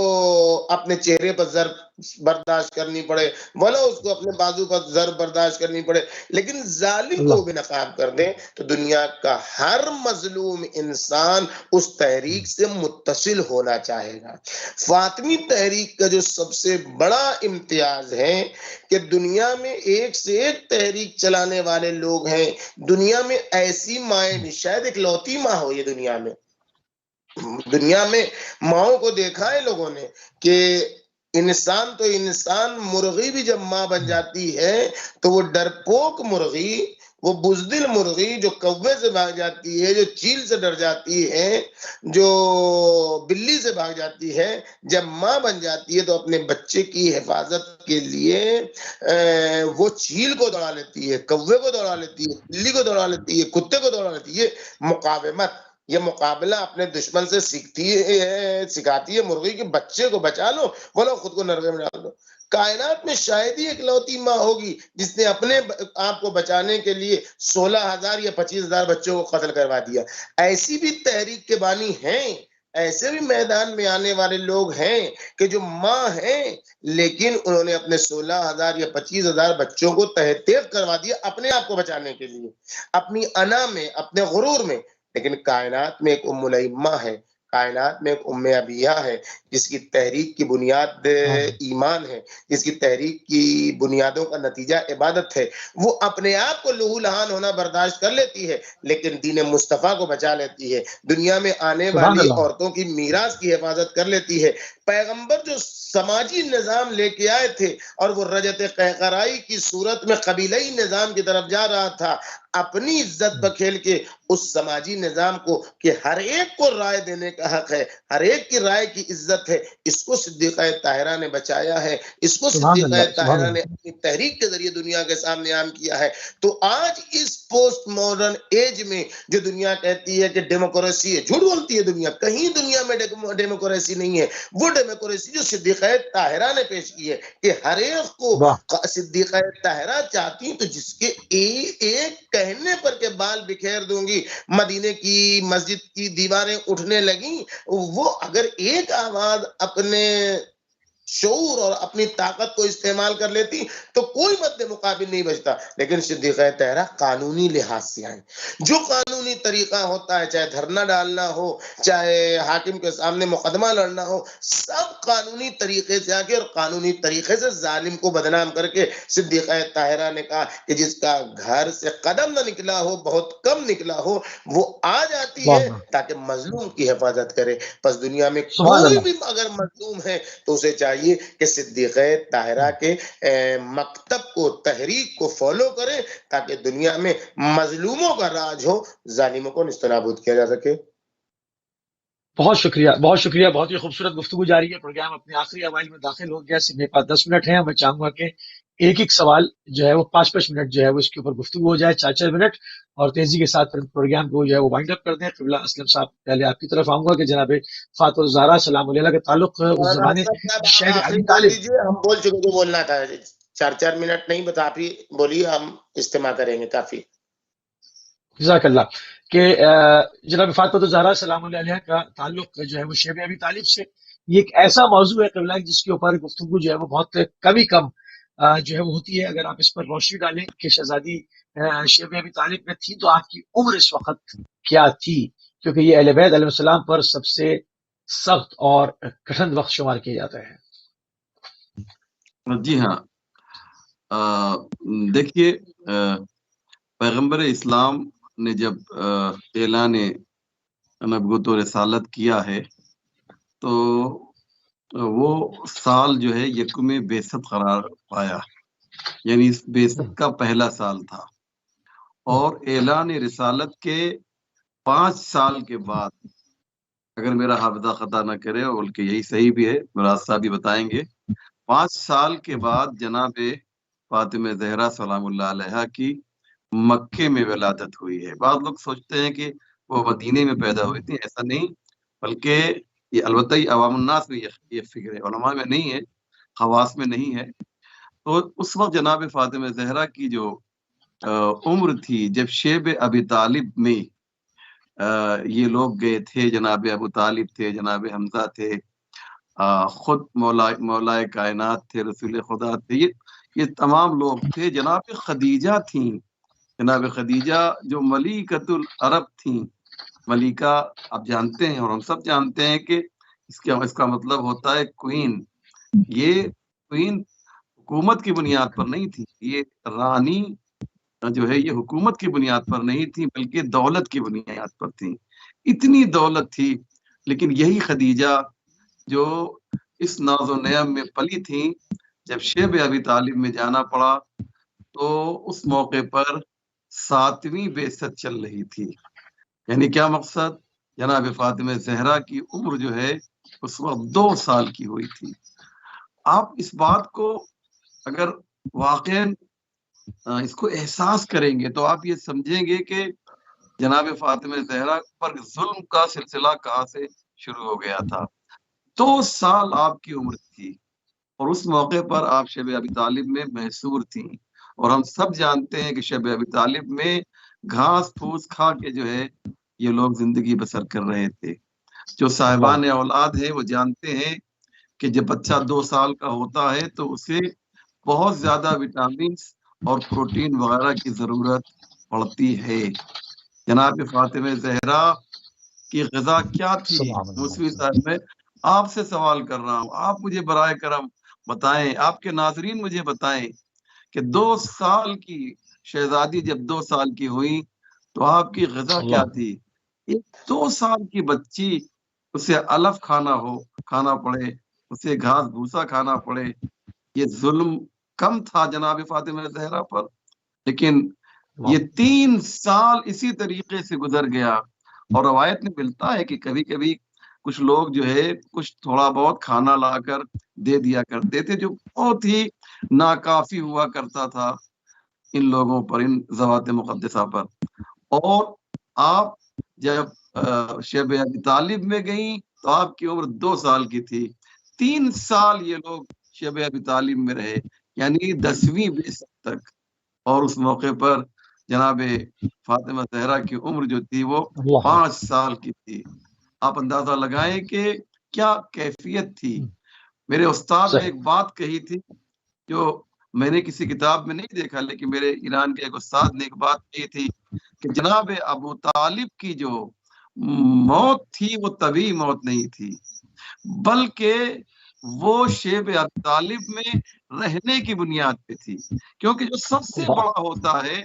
اپنے چہرے پر ضرب برداشت کرنی پڑے، ولو اس کو اپنے بازو پر ضرب برداشت کرنی پڑے، لیکن ظالم کو بے نقاب کر دیں، تو دنیا کا ہر مظلوم انسان اس تحریک سے متصل ہونا چاہے گا. فاطمی تحریک کا جو سب سے بڑا امتیاز ہے کہ دنیا میں ایک سے ایک تحریک چلانے والے لوگ ہیں. دنیا میں ایسی مائیں شاید ایک لوتی ماں ہو یہ دنیا میں ماؤں کو دیکھا ہے لوگوں نے کہ انسان تو انسان، مرغی بھی جب ماں بن جاتی ہے تو وہ ڈرپوک مرغی، وہ بزدل مرغی جو کوے سے بھاگ جاتی ہے، جو چیل سے ڈر جاتی ہے، جو بلی سے بھاگ جاتی ہے، جب ماں بن جاتی ہے تو اپنے بچے کی حفاظت کے لیے وہ چیل کو دوڑا لیتی ہے، کوے کو دوڑا لیتی ہے، بلی کو دوڑا لیتی ہے، کتے کو دوڑا لیتی ہے. مقاومت، یہ مقابلہ اپنے دشمن سے سکھاتی ہے مرغی کے بچے کو بچا لو، بولو خود کو نرغے میں ڈال دو. کائنات میں شاید ہی ایک لوتی ماں ہوگی جس نے اپنے آپ کو بچانے کے لیے 16,000 یا 25,000 بچوں کو قتل کروا دیا. ایسی بھی تحریک کے بانی ہیں، ایسے بھی میدان میں آنے والے لوگ ہیں کہ جو ماں ہیں لیکن انہوں نے اپنے 16,000 یا 25,000 بچوں کو تحقیق کروا دیا اپنے آپ کو بچانے کے لیے، اپنی انا میں، اپنے غرور میں. لیکن کائنات میں ایک ام الائمہ ہے، کائنات میں ایک ام ابیہ ہے جس کی تحریک کی بنیاد ایمان ہے، جس کی تحریک کی بنیادوں کا نتیجہ عبادت ہے. وہ اپنے آپ کو لہو لہان ہونا برداشت کر لیتی ہے لیکن دین مصطفیٰ کو بچا لیتی ہے، دنیا میں آنے والی عورتوں کی میراث کی حفاظت کر لیتی ہے. پیغمبر جو سماجی نظام لے کے آئے تھے اور وہ رجت قہقرائی کی صورت میں قبیلئی نظام کی طرف جا رہا تھا، اپنی عزت پر کھیل کے اس سماجی نظام کو کہ ہر ایک کو رائے دینے کا حق ہے، ہر ایک کی رائے کی عزت ہے، اس کو صدیقہ طاہرہ نے بچایا ہے، اس کو صدیقہ طاہرہ نے اپنی تحریک کے ذریعے دنیا کے سامنے عام کیا ہے. تو آج اس پوسٹ ماڈرن ایج میں جو دنیا کہتی ہے کہ ڈیموکریسی ہے، جھوٹ بولتی ہے دنیا، کہیں دنیا میں ڈیموکریسی نہیں ہے. وہ ڈیموکریسی جو صدیقہ طاہرہ نے پیش کی ہے کہ ہر ایک کو صدیقہ طاہرہ چاہتی تو جس کے ایک کہنے پر کے بال بکھیر دوں گی، مدینے کی مسجد کی دیواریں اٹھنے لگیں، وہ اگر ایک آواز اپنے شعور اور اپنی طاقت کو استعمال کر لیتی تو کوئی مد مقابل نہیں بچتا. لیکن صدیقہ طاہرہ قانونی لحاظ سے آئے، جو قانونی طریقہ ہوتا ہے، چاہے دھرنا ڈالنا ہو، چاہے حاکم کے سامنے مقدمہ لڑنا ہو، سب قانونی طریقے سے آ کے اور قانونی طریقے سے ظالم کو بدنام کر کے صدیقہ طاہرہ نے کہا کہ جس کا گھر سے قدم نہ نکلا ہو، بہت کم نکلا ہو، وہ آ جاتی ہے تاکہ مظلوم کی حفاظت کرے. پس دنیا میں کوئی بھی اگر مظلوم ہے تو اسے چاہیے کہ صدیقہ طاہرہ کے مکتب کو، تحریک کو فالو کرے تاکہ دنیا میں مظلوموں کا راج ہو، ظالموں کو نیست و نابود کیا جا سکے. بہت شکریہ، بہت شکریہ. بہت ہی خوبصورت گفتگو جاری ہے. پروگرام اپنے آخری اوائل میں داخل ہو گیا. میرے پاس 10 منٹ ہیں. میں چاہوں گا کہ ایک سوال جو ہے وہ 5 منٹ جو ہے وہ اس کے اوپر گفتگو ہو جائے، 4 منٹ، اور تیزی کے ساتھ پروگرام کو جو ہے وہ وائنڈ اپ کر دیں. قبلہ اسلم صاحب، پہلے آپ کی طرف آؤں گا کہ جناب فاطمہ الزہرا سلام علیہ کا تعلق اس زمانے شہر علی طالب. ہم بول چکے جو بولنا تھا، 4 منٹ نہیں بتا، آپ ہی بولیے، ہم استماع کریں گے. کافی. جزاک اللہ. کہ جناب فاطمہ الزہرا سلام علیہ کا تعلق جو ہے وہ شیب ابی طالب سے. یہ ایک ایسا موضوع ہے قبلہ جس کے اوپر گفتگو جو ہے وہ بہت کم جو ہے وہ ہوتی ہے. اگر آپ اس پر روشنی ڈالیں کہ شہزادی شیب ابی طالب میں تھی تو آپ کی عمر اس وقت کیا تھی، کیونکہ یہ اہل بیت علیہ السلام پر سب سے سخت اور کٹھن وقت شمار کیا جاتا ہے. جی ہاں، دیکھیے، پیغمبر اسلام نے جب اعلان نبوت و رسالت کیا ہے تو وہ سال جو ہے یکم بعثت قرار پایا، یعنی اس بعثت کا پہلا سال تھا، اور اعلان رسالت کے 5 سال کے بعد، اگر میرا حافظہ خطا نہ کرے اور بلکہ یہی صحیح بھی ہے، مراد صاحب بھی بتائیں گے، 5 سال کے بعد جناب فاطمہ زہرا سلام اللہ علیہا کی مکے میں ولادت ہوئی ہے۔ بعض لوگ سوچتے ہیں کہ وہ مدینے میں پیدا ہوئی تھی، ایسا نہیں، بلکہ یہ البتہ ہی عوام الناس میں یہ فکر ہے، علماء میں نہیں ہے، خواص میں نہیں ہے۔ تو اس وقت جناب فاطمہ زہرا کی جو عمر تھی، جب شیب ابی طالب میں یہ لوگ گئے تھے، جناب ابو طالب تھے، جناب حمزہ تھے، خود مولا کائنات تھے، رسول خدا تھے، یہ تمام لوگ تھے۔ جناب خدیجہ تھیں، جناب خدیجہ جو ملیکۃ العرب تھیں، ملیکہ آپ جانتے ہیں اور ہم سب جانتے ہیں کہ اس کا مطلب ہوتا ہے کوئین۔ یہ کوئین حکومت کی بنیاد پر نہیں تھی، یہ رانی جو ہے یہ حکومت کی بنیاد پر نہیں تھی بلکہ دولت کی بنیاد پر تھی۔ اتنی دولت تھی، لیکن یہی خدیجہ جو اس ناز و نعم میں پلی تھی، جب شیب ابی طالب میں جانا پڑا تو اس موقع پر 7ویں بعثت چل رہی تھی۔ یعنی کیا مقصد؟ جناب فاطمہ زہرا کی عمر جو ہے اس وقت 2 سال کی ہوئی تھی۔ آپ اس بات کو اگر واقعاً اس کو احساس کریں گے تو آپ یہ سمجھیں گے کہ جناب فاطمہ زہرا پر ظلم کا سلسلہ کہاں سے شروع ہو گیا تھا۔ 2 سال آپ کی عمر تھی اور اس موقع پر آپ شیب ابی طالب میں محصور تھیں، اور ہم سب جانتے ہیں کہ شیب ابی طالب میں گھاس پھوس کھا کے جو ہے یہ لوگ زندگی بسر کر رہے تھے۔ جو صاحبان اولاد ہیں وہ جانتے ہیں کہ جب بچہ 2 سال کا ہوتا ہے تو اسے بہت زیادہ وٹامنس اور پروٹین وغیرہ کی ضرورت پڑتی ہے۔ جناب فاطمہ زہرا کی غذا کیا تھی؟ موسوی صاحب میں آپ سے سوال کر رہا ہوں، آپ مجھے برائے کرم بتائیں، آپ کے ناظرین مجھے بتائیں کہ 2 سال کی شہزادی جب 2 سال کی ہوئی تو آپ کی غذا کیا تھی؟ ایک 2 سال کی بچی، اسے علف کھانا پڑے، اسے گھاس بھوسا کھانا پڑے، یہ ظلم کم تھا جناب فاطمہ زہرا پر؟ لیکن یہ 3 سال اسی طریقے سے گزر گیا، اور روایت میں ملتا ہے کہ کبھی کبھی کچھ لوگ جو ہے کچھ تھوڑا بہت کھانا لا کر دے دیا کرتے تھے، جو بہت ہی ناکافی ہوا کرتا تھا ان لوگوں پر، ان ذوات مقدسہ پر۔ اور آپ جب شیب ابی طالب میں گئیں تو آپ کی عمر 2 سال کی تھی، 3 سال یہ لوگ شیب ابی طالب میں رہے، یعنی 10ویں بعثت تک، اور اس موقع پر جناب فاطمہ زہرا کی عمر جو تھی وہ 5 سال کی تھی۔ آپ اندازہ لگائیں کہ کیا کیفیت تھی۔ میرے استاد نے ایک بات کہی تھی جو میں نے کسی کتاب میں نہیں دیکھا، لیکن میرے ایران کے ایک استاد نے ایک بات کہی تھی کہ جناب ابو طالب کی جو موت تھی وہ طبیعی موت نہیں تھی، بلکہ وہ شیب ابی طالب میں رہنے کی بنیاد پہ تھی، کیونکہ جو سب سے بڑا ہوتا ہے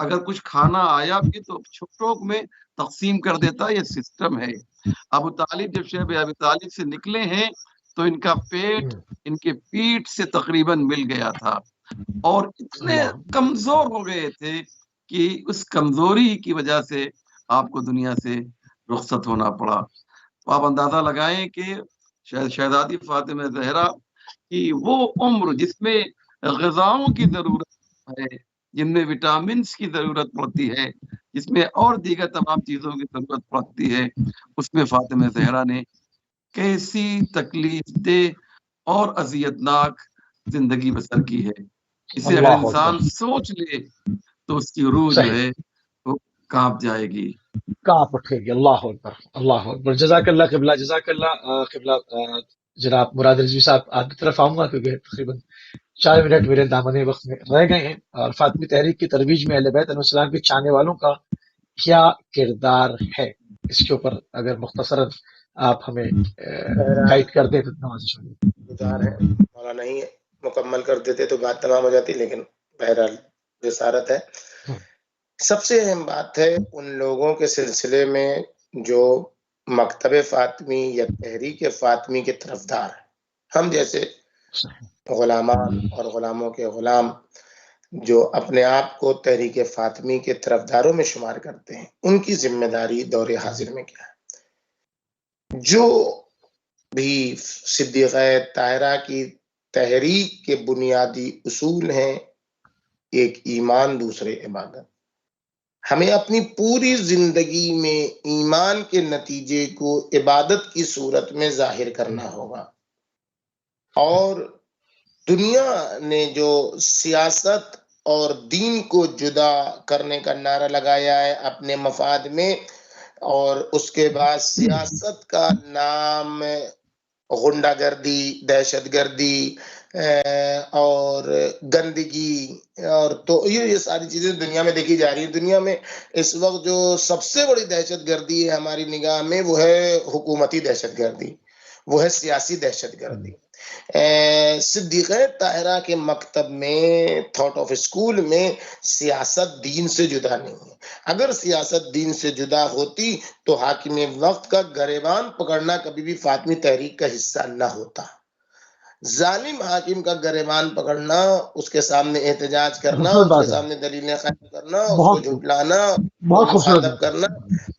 اگر کچھ کھانا آیا بھی تو چھوٹوں میں تقسیم کر دیتا، یہ سسٹم ہے۔ ابو طالب جب شیب ابی طالب سے نکلے ہیں تو ان کا پیٹ ان کے پیٹ سے تقریباً مل گیا تھا، اور اتنے کمزور ہو گئے تھے کہ اس کمزوری کی وجہ سے آپ کو دنیا سے رخصت ہونا پڑا۔ تو آپ اندازہ لگائیں کہ شہزادی فاطمہ زہرا کی وہ عمر جس میں غذاؤں کی ضرورت ہے، جن میں وٹامنس کی ضرورت پڑتی ہے، جس میں اور دیگر تمام چیزوں کی ضرورت پڑتی ہے، اس میں فاطمہ زہرا نے کیسی تکلیف دہ اور اذیتناک زندگی بسر کی ہے۔ اسے اگر انسان سوچ لے تو اس کی روح جو ہے وہ کانپ جائے گی، کانپ اٹھے گی۔ اللہ اکبر، اللہ اکبر، جزاک اللہ قبلہ، جزاک اللہ قبلہ۔ جناب مراد رضوی صاحب آپ کی طرف آؤں گا کیونکہ تقریباً 4 منٹ میرے دامن وقت میں رہ گئے ہیں، اور فاطمی تحریک کی ترویج میں اہل بیت علیہ السلام کے چاہنے والوں کا کیا کردار ہے، اس کے اوپر اگر مختصراً آپ ہمیں گائیڈ کر دیں تو نوازش ہوگی۔ کردار ہے مولانا، نہیں ہے مکمل کر دیتے تو بات تمام ہو جاتی، لیکن بہرحال جسارت ہے۔ سب سے اہم بات ہے ان لوگوں کے سلسلے میں جو مکتب فاطمی یا تحریک فاطمی کے طرفدار ہیں، ہم جیسے غلامان اور غلاموں کے غلام جو اپنے آپ کو تحریک فاطمی کے طرفداروں میں شمار کرتے ہیں، ان کی ذمہ داری دور حاضر میں کیا ہے؟ جو بھی صدیقہ طاہرہ کی تحریک کے بنیادی اصول ہیں، ایک ایمان، دوسرے عبادت۔ ہمیں اپنی پوری زندگی میں ایمان کے نتیجے کو عبادت کی صورت میں ظاہر کرنا ہوگا۔ اور دنیا نے جو سیاست اور دین کو جدا کرنے کا نعرہ لگایا ہے اپنے مفاد میں، اور اس کے بعد سیاست کا نام غنڈہ گردی، دہشت گردی اور گندگی، اور تو یہ ساری چیزیں دنیا میں دیکھی جا رہی ہیں۔ دنیا میں اس وقت جو سب سے بڑی دہشت گردی ہے ہماری نگاہ میں، وہ ہے حکومتی دہشت گردی، وہ ہے سیاسی دہشت گردی۔ صدیقہ طاہرہ کے مکتب میں، تھاٹ آف اسکول میں، سیاست دین سے جدا نہیں ہے۔ اگر سیاست دین سے جدا ہوتی تو حاکم وقت کا گریبان پکڑنا کبھی بھی فاطمی تحریک کا حصہ نہ ہوتا۔ ظالم حاکم کا گریبان پکڑنا، اس کے سامنے احتجاج کرنا، اس کے سامنے دلیلیں قائم کرنا، اس کو جھٹلانا، مخاطب کرنا،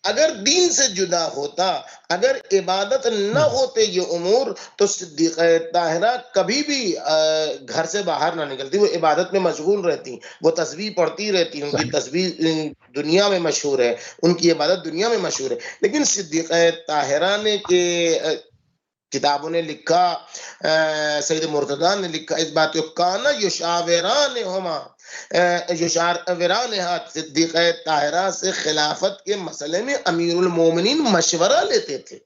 اگر دین سے جدا ہوتا، اگر عبادت نہ ہوتے یہ امور، تو صدیقہ طاہرہ کبھی بھی گھر سے باہر نہ نکلتی، وہ عبادت میں مشغول رہتی، وہ تسبیح پڑھتی رہتی، ان کی تسبیح دنیا میں مشہور ہے، ان کی عبادت دنیا میں مشہور ہے۔ لیکن صدیقہ طاہرہ نے کہ کتابوں نے لکھا، سید مرتضیٰ نے لکھا اس بات کو، کانا یشاورانہا، صدیقہ طاہرہ سے خلافت کے مسئلے میں امیر المومنین مشورہ لیتے تھے۔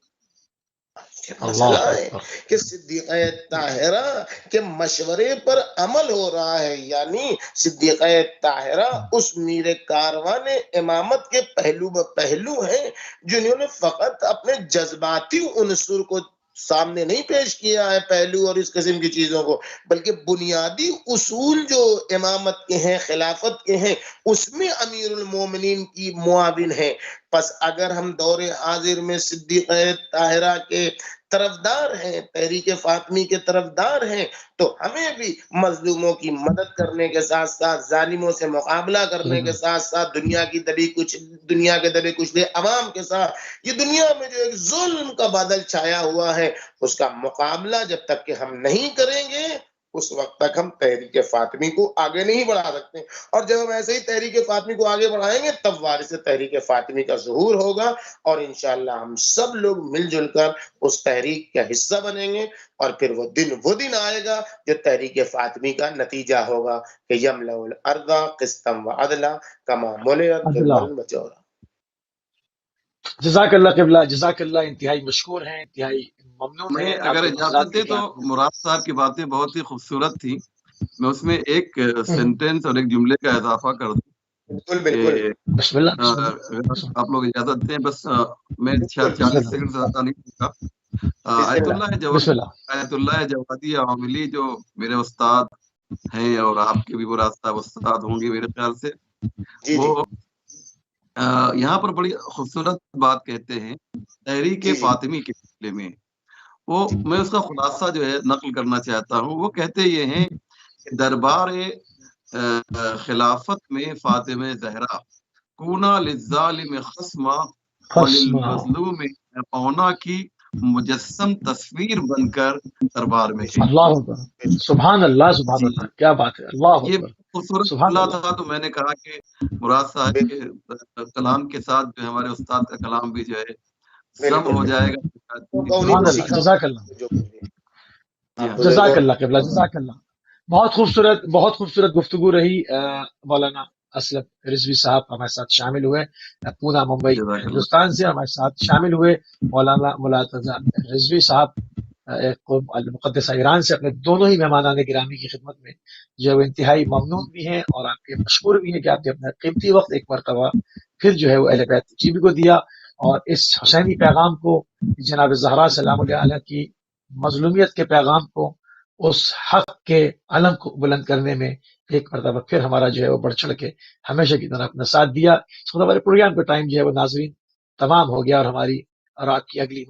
مسئلہ ہے کہ صدیقہ طاہرہ کے مشورے پر عمل ہو رہا ہے، یعنی صدیقہ طاہرہ اس میر کاروان امامت کے پہلو ہیں جنہوں نے فقط اپنے جذباتی عنصر کو سامنے نہیں پیش کیا ہے، پہلو اور اس قسم کی چیزوں کو، بلکہ بنیادی اصول جو امامت کے ہیں، خلافت کے ہیں، اس میں امیر المومنین کی معاون ہے۔ پس اگر ہم دور حاضر میں صدیقہ طاہرہ کے طرفدار ہیں، تحریک فاطمی کے طرفدار ہیں، تو ہمیں بھی مظلوموں کی مدد کرنے کے ساتھ ساتھ، ظالموں سے مقابلہ کرنے کے ساتھ ساتھ، دنیا کے دبے کچلے عوام کے ساتھ، یہ دنیا میں جو ایک ظلم کا بادل چھایا ہوا ہے، اس کا مقابلہ جب تک کہ ہم نہیں کریں گے، اس وقت تک ہم تحریک فاطمی کو آگے نہیں بڑھا سکتے۔ اور جب ہم ایسے ہی تحریک فاطمی کو آگے بڑھائیں گے، تب وارث تحریک فاطمی کا ظہور ہوگا، اور انشاءاللہ ہم سب لوگ مل جل کر اس تحریک کا حصہ بنیں گے، اور پھر وہ دن آئے گا جو تحریک فاطمی کا نتیجہ ہوگا کہ یملأ الارض قسطا وعدلا کما ملئت ظلما وجورا۔ جزاک اللہ قبلہ، جزاک اللہ، انتہائی مشکور ہیں، انتہائی ممنون ہیں۔ اگر اجازت دے تو مراد صاحب کی باتیں بہت ہی خوبصورت تھی، میں اس میں ایک سینٹینس اور ایک جملے کا اضافہ کر دوں۔ بالکل، بسم اللہ، آپ لوگ اجازت دیں، بس میں 40 سیکنڈ سے زیادہ نہیں دوں گا۔ آیت اللہ جوادی عاملی جو میرے استاد ہیں، اور آپ کے بھی مراد صاحب استاد ہوں گے میرے خیال سے، وہ یہاں پر بڑی خوبصورت بات کہتے ہیں تحریک فاطمی کے سلسلے میں۔ وہ میں اس کا خلاصہ جو ہے نقل کرنا چاہتا ہوں۔ وہ کہتے یہ ہیں کہ دربار خلافت میں فاطمہ زہرا کونا للظالم خصما وللمظلوم پونا کی مجسم تصویر بن کر دربار میں ہے۔ اللہ سبحان اللہ، سبحان اللہ، کیا بات ہے، اللہ یہ خوبصورت اللہ تھا۔ تو میں نے کہا کہ مراد صاحب کے کلام کے ساتھ جو ہمارے استاد کا کلام بھی جو ہے سب ہو جائے گا۔ جزاک اللہ، جزاک اللہ قبلہ، جزاک اللہ۔ بہت خوبصورت گفتگو رہی۔ مولانا اسلم رضوی صاحب ہمارے ساتھ شامل ہوئے، پونا ممبئی ہندوستان سے ہمارے ساتھ شامل ہوئے۔ مولانا ملاتزہ رضوی صاحب المقدسہ ایران سے اپنے دونوں ہی مہمانان گرامی کی خدمت میں جو انتہائی ممنون بھی ہیں، اور آپ کے مشکور بھی ہیں کہ آپ نے اپنا قیمتی وقت ایک مرتبہ پھر جو ہے وہ اہل بیت جی بی کو دیا، اور اس حسینی پیغام کو، جناب زہرا سلام اللہ علیہ کی مظلومیت کے پیغام کو اس حق کے علم کو بلند کرنے میں ایک مرتبہ پھر ہمارا جو ہے وہ بڑھ چڑھ کے ہمیشہ کی طرح اپنا ساتھ دیا. ہمارے پروگرام کا ٹائم جو ہے وہ ناظرین تمام ہو گیا اور ہماری رات کی اگلی